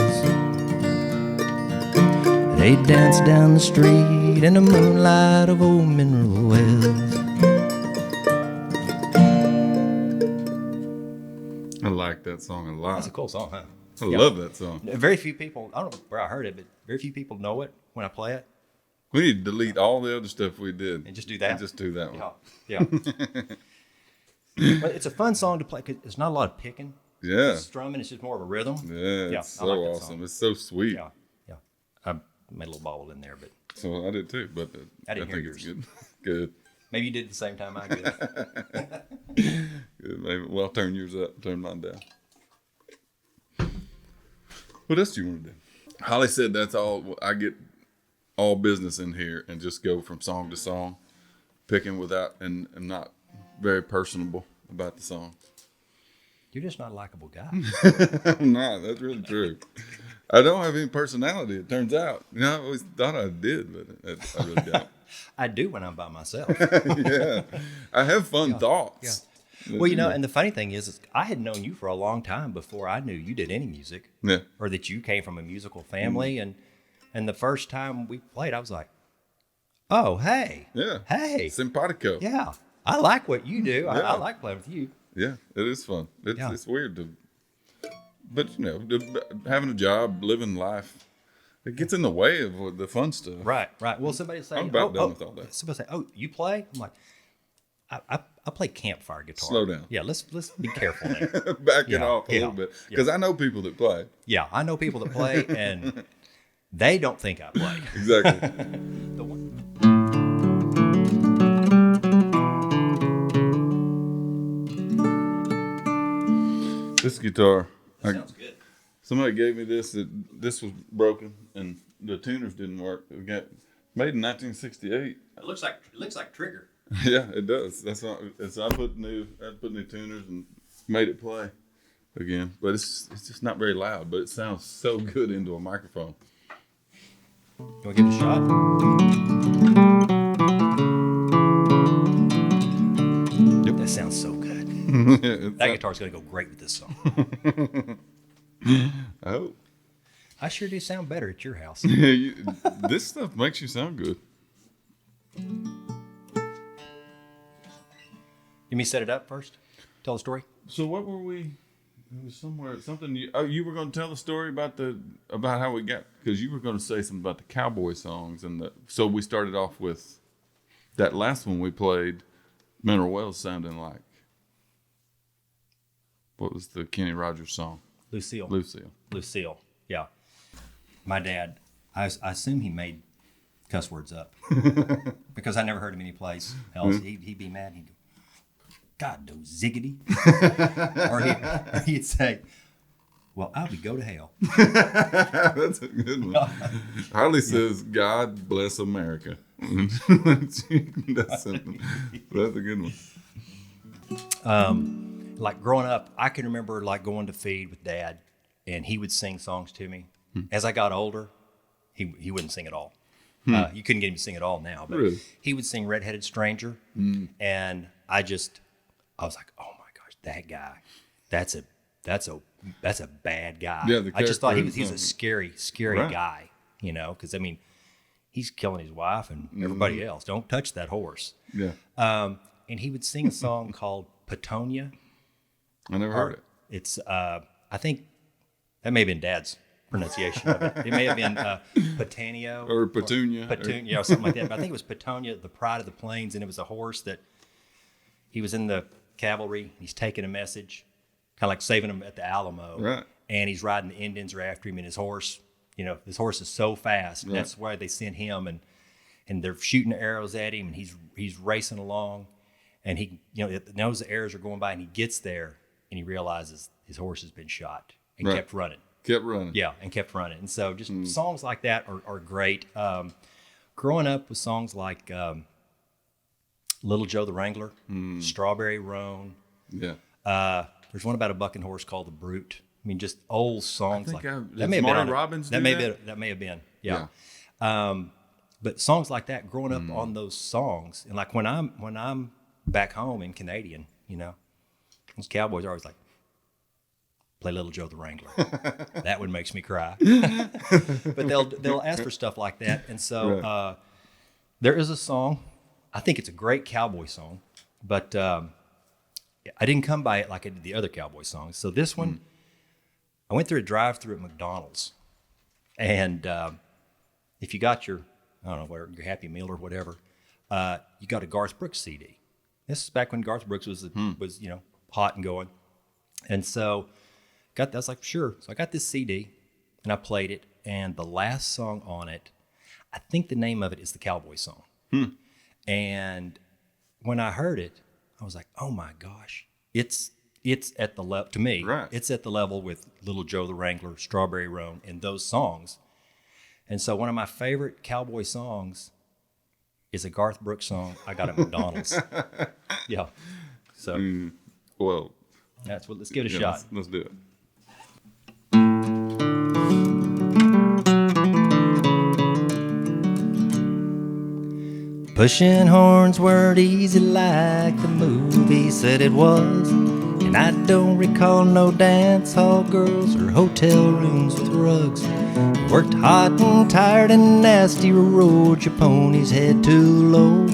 They danced down the street in the moonlight of old Monroe Wells. I like that song a lot. That's a cool song, huh? I love that song. Very few people, I don't know where I heard it, but very few people know it when I play it. We need to delete all the other stuff we did. And just do that? And just do that one. Yeah. But it's a fun song to play because it's not a lot of picking. Yeah. It's strumming, it's just more of a rhythm. Yeah, it's so like awesome. It's so sweet. Yeah. I made a little bobble in there, but. So I did too, but I didn't hear think yours. it's good. Good. Maybe you did at the same time I did. Good. Maybe, well, turn yours up, turn mine down. What else do you want to do? Holly said that's all. I get all business in here and just go from song to song, picking without, and I'm not very personable about the song. You're just not a likable guy. I'm not. That's really true. I don't have any personality, it turns out. You know, I always thought I did, but I really don't. I do when I'm by myself. Yeah. I have fun thoughts. Yeah. Well, and the funny thing is I had known you for a long time before I knew you did any music. Yeah. Or that you came from a musical family. And the first time we played, I was like, oh, hey. Yeah. Hey. Simpatico. Yeah. I like what you do. Yeah. I like playing with you. Yeah, it is fun. It's weird to, but having a job, living life, it gets in the way of the fun stuff. Right. Well, somebody say, I'm about done with all that. Somebody say, oh, you play? I'm like, I play campfire guitar. Slow down. Yeah, let's be careful there. Back it off a little bit, because I know people that play. Yeah, I know people that play, and they don't think I play. Exactly. The one. This guitar, Sounds good. somebody gave me this. This was broken, and the tuners didn't work. It got made in 1968. It looks like Trigger. Yeah, it does. That's why. So I put new tuners and made it play again. But it's just not very loud. But it sounds so good into a microphone. You want to give it a shot? Yep, that sounds so good. That guitar's gonna go great with this song. I hope. I sure do sound better at your house. This stuff makes you sound good. You me set it up first? Tell the story? So what were we? It was something. You were going to tell the story about how we got, because you were going to say something about the Cowboy songs, so we started off with that last one we played, Monroe Wells sounding like. What was the Kenny Rogers song? Lucille. Yeah. My dad, I assume he made cuss words up because I never heard him anyplace else. He'd be mad. He'd go, God, no ziggity. Or he'd say, well, I'll be go to hell. That's a good one. Harley says, God bless America. That's a good one. Like growing up, I can remember like going to feed with Dad, and he would sing songs to me. As I got older, he wouldn't sing at all. You couldn't get him to sing at all now, but really? He would sing Redheaded Stranger, and I was like, oh my gosh, that guy, that's a bad guy. Yeah, I just thought he was a scary right. guy, because I mean, he's killing his wife and everybody else. Don't touch that horse. Yeah. And he would sing a song called Petonia. I never heard it. It's I think that may have been Dad's pronunciation of it. It may have been Petanio. Or Petunia. Petunia, or something like that. But I think it was Petunia, the Pride of the Plains, and it was a horse that he was in the cavalry. He's taking a message, kind of like saving him at the Alamo. Right. And he's riding, the Indians are after him, and his horse, his horse is so fast. Right. That's why they sent him, and they're shooting arrows at him, and he's racing along, and he knows the arrows are going by, and he gets there, and he realizes his horse has been shot, and Right. kept running. Kept running. Yeah, and kept running. And so just songs like that are great. Growing up with songs like Little Joe the Wrangler, Strawberry Roan. Yeah. There's one about a bucking horse called The Brute. I mean, just old songs like that. May have been Robbins. That may have been. Yeah. But songs like that, growing up on those songs, and like when I'm back home in Canadian, those cowboys are always like, play Little Joe the Wrangler. That one makes me cry. But they'll ask for stuff like that, and so there is a song. I think it's a great cowboy song, but I didn't come by it like I did the other cowboy songs. So this one, I went through a drive-through at McDonald's, and if you got your your Happy Meal or whatever, you got a Garth Brooks CD. This is back when Garth Brooks was hot and going, and so. I was like, sure. So I got this CD, and I played it, and the last song on it, I think the name of it is the Cowboy Song. And when I heard it, I was like, oh my gosh, it's at the level, to me, right. It's at the level with Little Joe the Wrangler, Strawberry Roan, and those songs. And so one of my favorite cowboy songs is a Garth Brooks song I got at McDonald's. Yeah. So, well, that's what. Let's give it a shot. Let's do it. Pushing horns weren't easy like the movie said it was, and I don't recall no dance hall girls or hotel rooms with rugs. You worked hot and tired and nasty, rode your pony's head too low.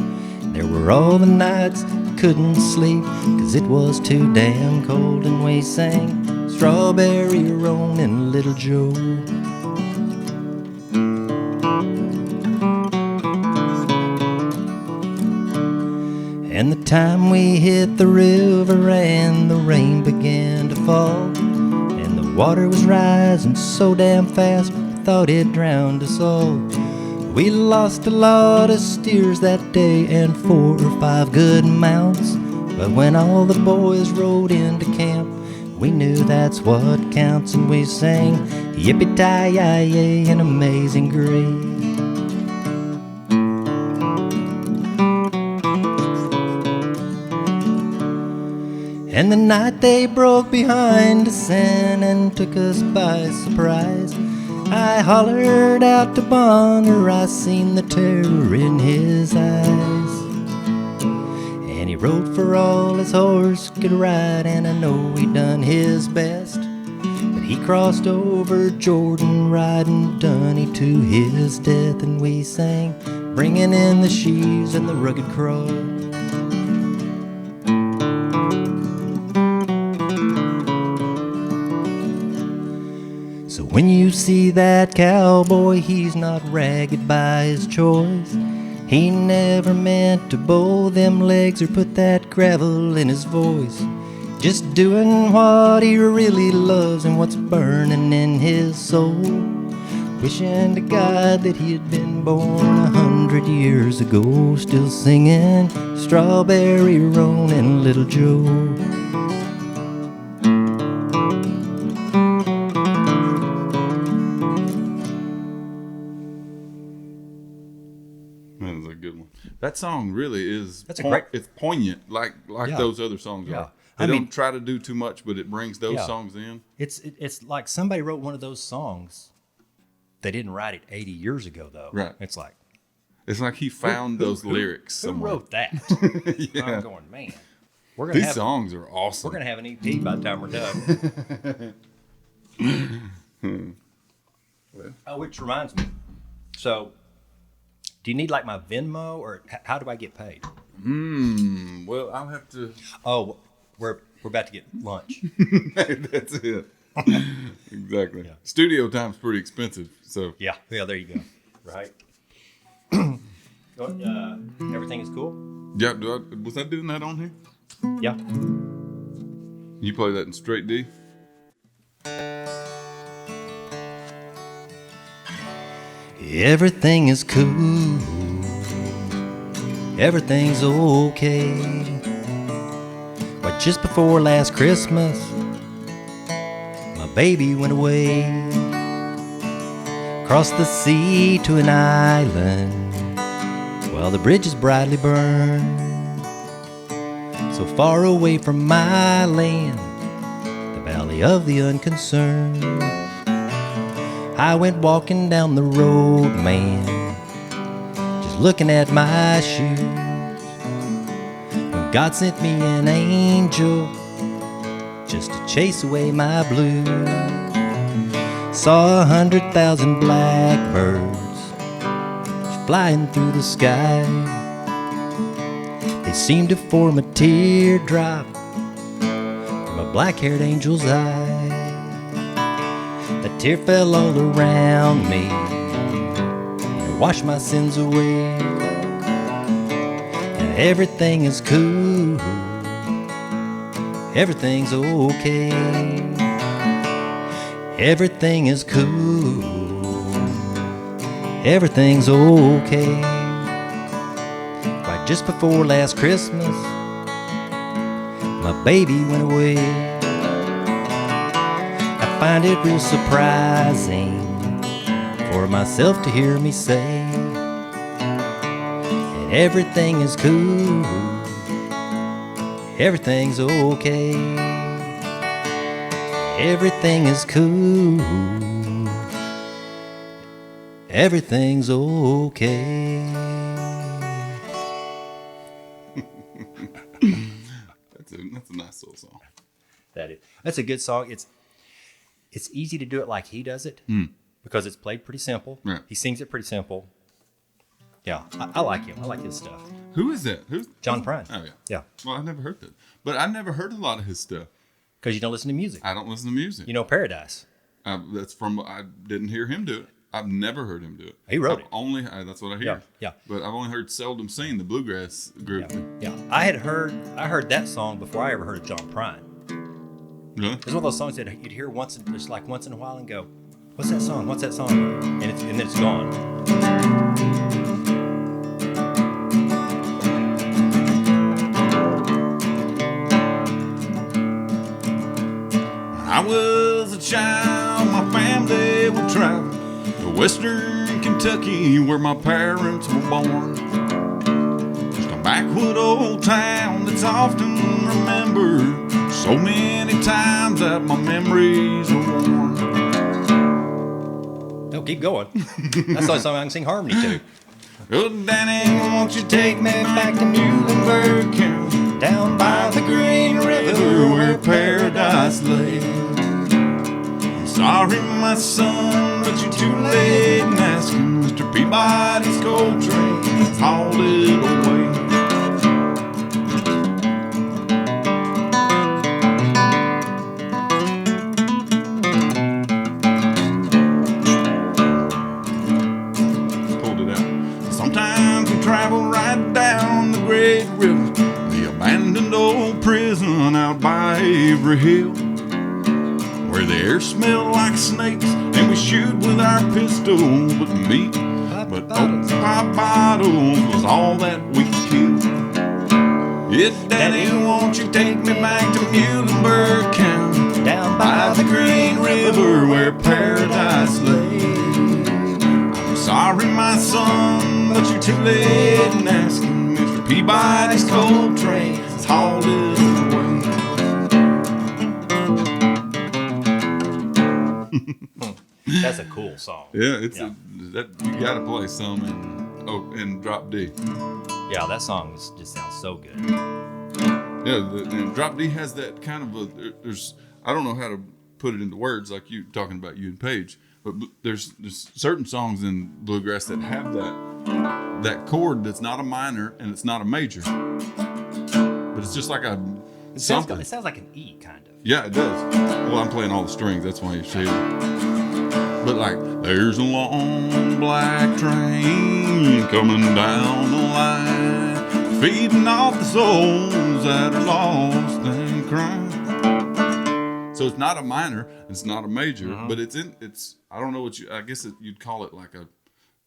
There were all the nights you couldn't sleep 'cause it was too damn cold, and we sang Strawberry Roan and Little Joe. And the time we hit the river and the rain began to fall, and the water was rising so damn fast, I thought it drowned us all. We lost a lot of steers that day and 4 or 5 good mounts, but when all the boys rode into camp, we knew that's what counts, and we sang Yippee-Ti-Yi-Yi and Amazing Grace. And the night they broke behind us and took us by surprise, I hollered out to Bonner, I seen the terror in his eyes. And he rode for all his horse could ride, and I know he done his best, but he crossed over Jordan riding Dunny to his death, and we sang bringing in the sheaves and the rugged cross. So when you see that cowboy, he's not ragged by his choice. He never meant to bow them legs or put that gravel in his voice. Just doing what he really loves and what's burning in his soul. Wishing to God that he had been born 100 years ago, still singing Strawberry Roan and Little Joe. That song really is. That's great. It's poignant, like those other songs are. They don't try to do too much, but it brings those songs in. It's like somebody wrote one of those songs. They didn't write it 80 years ago, though. Right. It's like he found those lyrics somewhere. Who wrote that? Yeah. I'm going, man. These songs are awesome. We're gonna have an EP by the time we're done. Oh, which reminds me. So, do you need like my Venmo, or how do I get paid? Well, I'll have to. Oh, we're about to get lunch. That's it. Exactly. Yeah. Studio time's pretty expensive, so. Yeah, there you go. Right. Everything is cool? Yeah, was I doing that on here? Yeah. You play that in straight D? Everything is cool. Everything's okay. But just before last Christmas, my baby went away. Across the sea to an island, while the bridges brightly burn. So far away from my land, the valley of the unconcerned. I went walking down the road, man, just looking at my shoes, when God sent me an angel just to chase away my blues. Saw 100,000 blackbirds flying through the sky. They seemed to form a teardrop from a black-haired angel's eye. A tear fell all around me and washed my sins away. And everything is cool, everything's okay. Everything is cool, everything's okay. Right just before last Christmas, my baby went away. I find it real surprising for myself to hear me say that everything is cool, everything's okay. Everything is cool, everything's okay. That's a nice little song. That's a good song. It's easy to do it like he does it because it's played pretty simple. Yeah. He sings it pretty simple. Yeah, I like him. I like his stuff. Who is that? Who's John Prine? Oh, yeah. Yeah. Well, I never heard that. But I never heard a lot of his stuff. Because you don't listen to music. I don't listen to music. You know Paradise. I didn't hear him do it. I've never heard him do it. He wrote it. That's what I hear. Yeah. But I've only heard Seldom Seen, the bluegrass group. Yeah. I heard that song before I ever heard of John Prine. Really? It's one of those songs that you'd hear once in a while and go, "What's that song? What's that song?" And then it's gone. I was a child, my family would travel to western Kentucky where my parents were born. Just a backwood old town that's often remembered so many times that my memories are worn. No, keep going. That's the only song I can sing harmony to. Oh, Danny, won't you take me back to Muhlenberg County, down by the Green River where paradise lay. Sorry, my son, but you're too late in asking. Mr. Peabody's coal train hauled it away. Pulled it out. Sometimes we travel right down the Great River, the abandoned old prison out by Avery Hill, where the air smelled like snakes and we shoot with our pistol. But meat, but pop bottles was all that we could kill. Yeah, Daddy, won't you take me back to Muhlenberg County, down by the Green River where paradise lay. I'm sorry, my son, but you're too late in asking. Mr. Peabody's coal train has hauled it away. That's a cool song. Yeah, that you gotta play some in drop D. Yeah, that song just sounds so good. Yeah, and drop D has that kind of there's I don't know how to put it into words like you talking about you and Paige, but there's certain songs in bluegrass that have that chord that's not a minor and it's not a major, but it's just like a It sounds like an E, kind of. Yeah, it does. Well, I'm playing all the strings. That's why you see it. But like, there's a long black train coming down the line, feeding off the souls that are lost and crying. So it's not a minor, it's not a major, but it's I don't know what I guess you'd call it like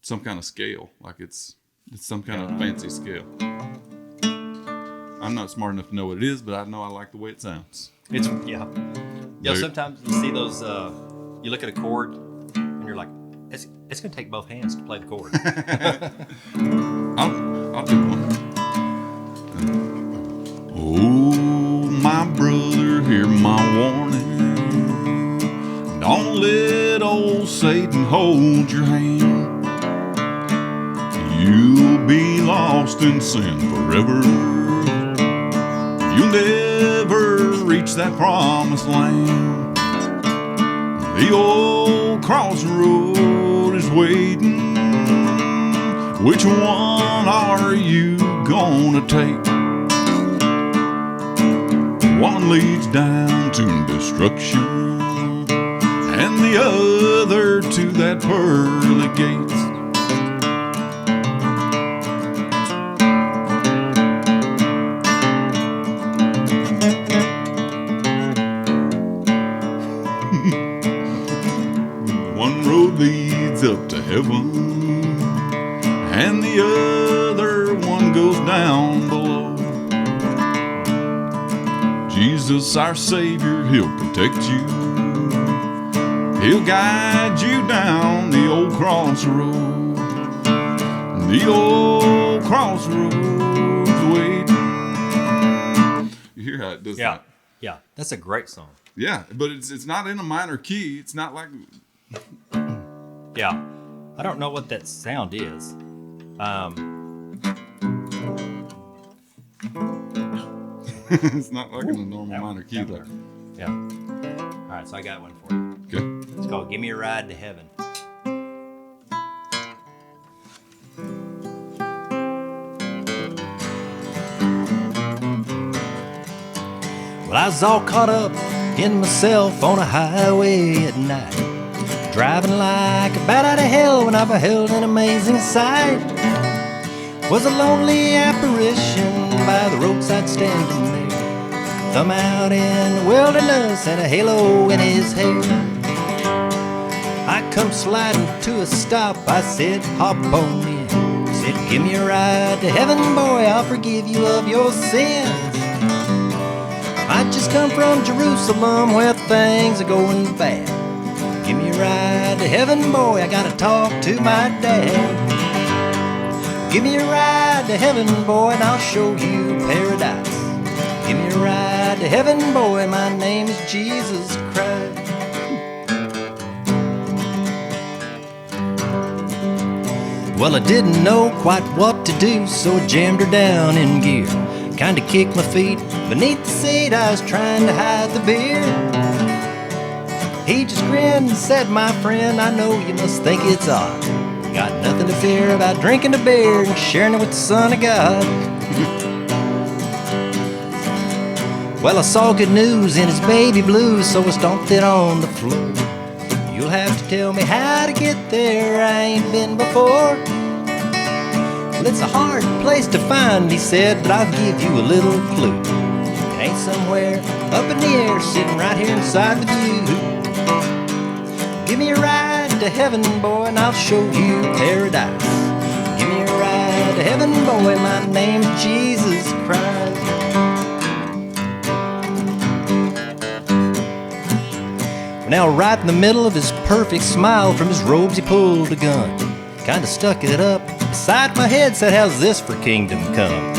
some kind of scale, like it's some kind of fancy scale. I'm not smart enough to know what it is, but I know I like the way it sounds. It's sometimes you see those. You look at a chord, and you're like, it's going to take both hands to play the chord. I'll do one. Oh, my brother, hear my warning. Don't let old Satan hold your hand. You'll be lost in sin forever. You'll never reach that promised land. The old crossroad is waiting. Which one are you gonna take? One leads down to destruction, and the other to that pearly gates. Leads up to heaven, and the other one goes down below. Jesus, our Savior, He'll protect you. He'll guide you down the old crossroad. The old crossroads waiting. You hear how it does that? Yeah, that's a great song. Yeah, but it's not in a minor key. It's not like... Yeah, I don't know what that sound is. It's not like in a normal minor key. Yeah. All right, so I got one for you. Okay. It's called "Gimme a Ride to Heaven." Well, I was all caught up in myself on a highway at night, driving like a bat out of hell when I beheld an amazing sight. Was a lonely apparition by the roadside standing there, thumb out in the wilderness and a halo in his hair. I come sliding to a stop, I said, hop on in. He said, give me a ride to heaven, boy, I'll forgive you of your sins. I just come from Jerusalem where things are going bad. Give me a ride to heaven, boy, I gotta talk to my dad. Give me a ride to heaven, boy, and I'll show you paradise. Give me a ride to heaven, boy, my name is Jesus Christ. Well, I didn't know quite what to do, so I jammed her down in gear. Kinda kicked my feet beneath the seat, I was trying to hide the beer. He just grinned and said, my friend, I know you must think it's odd. Got nothing to fear about drinking the beer and sharing it with the Son of God. Well, I saw good news in his baby blues, so I stomped it on the floor. You'll have to tell me how to get there, I ain't been before. Well, it's a hard place to find, he said, but I'll give you a little clue. It ain't somewhere up in the air, sitting right here inside the view. Give me a ride to heaven, boy, and I'll show you paradise. Give me a ride to heaven, boy, my name's Jesus Christ. Now, right in the middle of his perfect smile, from his robes he pulled a gun. Kinda stuck it up beside my head, said, how's this for kingdom come?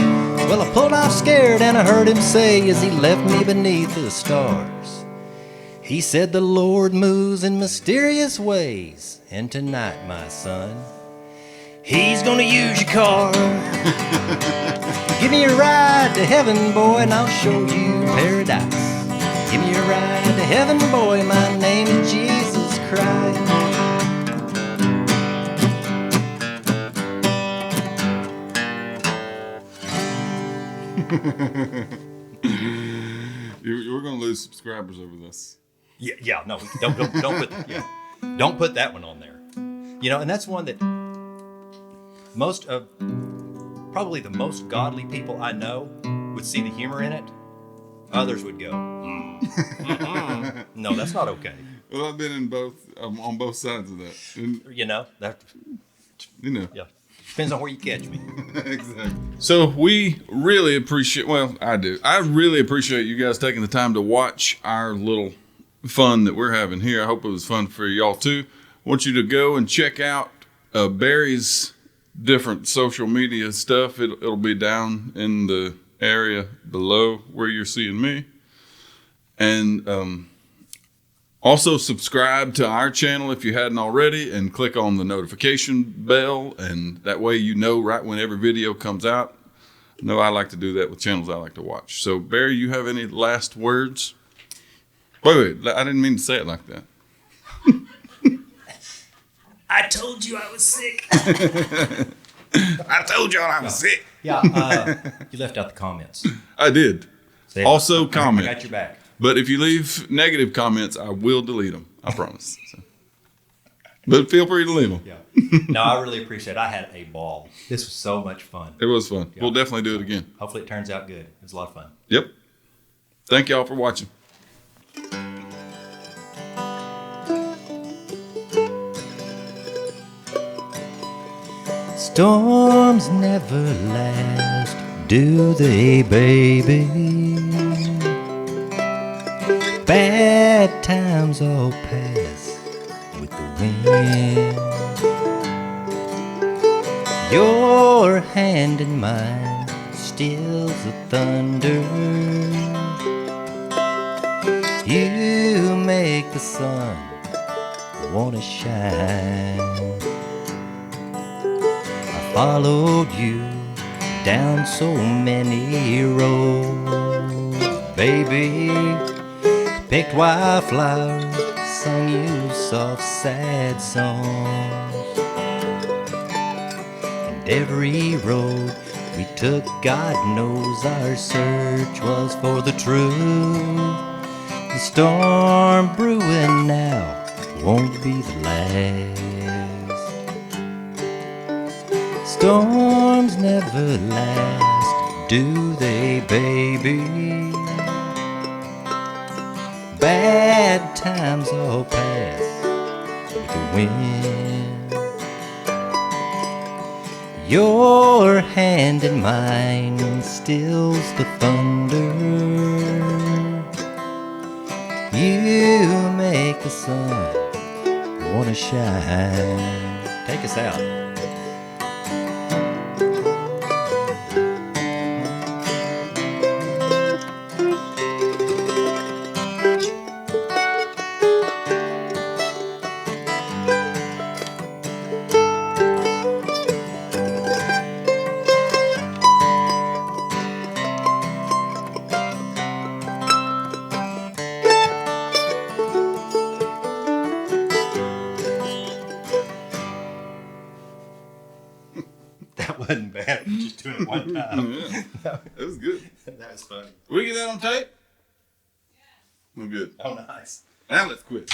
Well, I pulled off scared and I heard him say as he left me beneath the stars. He said, the Lord moves in mysterious ways, and tonight, my son, He's gonna use your car. Give me a ride to heaven, boy, and I'll show you paradise. Give me a ride to heaven, boy, my name is Jesus Christ. We're gonna lose subscribers over this. Yeah, no, don't put that one on there. You know, and that's one that probably the most godly people I know would see the humor in it. Others would go, no, that's not okay. Well, I've been in on both sides of that. And, yeah, depends on where you catch me. Exactly. So we really appreciate, I really appreciate you guys taking the time to watch our little fun that we're having here. I hope it was fun for y'all too. I want you to go and check out Barry's different social media stuff. It'll be down in the area below where you're seeing me. And also subscribe to our channel if you hadn't already, and click on the notification bell, and that way you know right when every video comes out. No, I like to do that with channels I like to watch. So Barry, you have any last words? Wait, I didn't mean to say it like that. I told you I was sick. I told y'all I was sick. Yeah, you left out the comments. I did. Also comment. I got your back. But if you leave negative comments, I will delete them. I promise. So. But feel free to leave them. Yeah. No, I really appreciate it. I had a ball. This was so much fun. It was fun. Yeah. We'll definitely do it again. Hopefully it turns out good. It was a lot of fun. Yep. Thank y'all for watching. Storms never last, do they, baby? Bad times all pass with the wind. Your hand in mine stills the thunder. You make the sun wanna shine. Followed you down so many roads, baby. Picked wildflowers, sung you soft, sad songs. And every road we took, God knows our search was for the truth. The storm brewing now won't be the last. Storms never last, do they, baby? Bad times all pass with the wind. Your hand in mine stills the thunder. You make the sun wanna shine. Take us out. Wasn't bad. Just doing it one time. Yeah, that was good. That was funny. We get that on tape? Yeah. Well, good. Oh, nice. Now let's quit.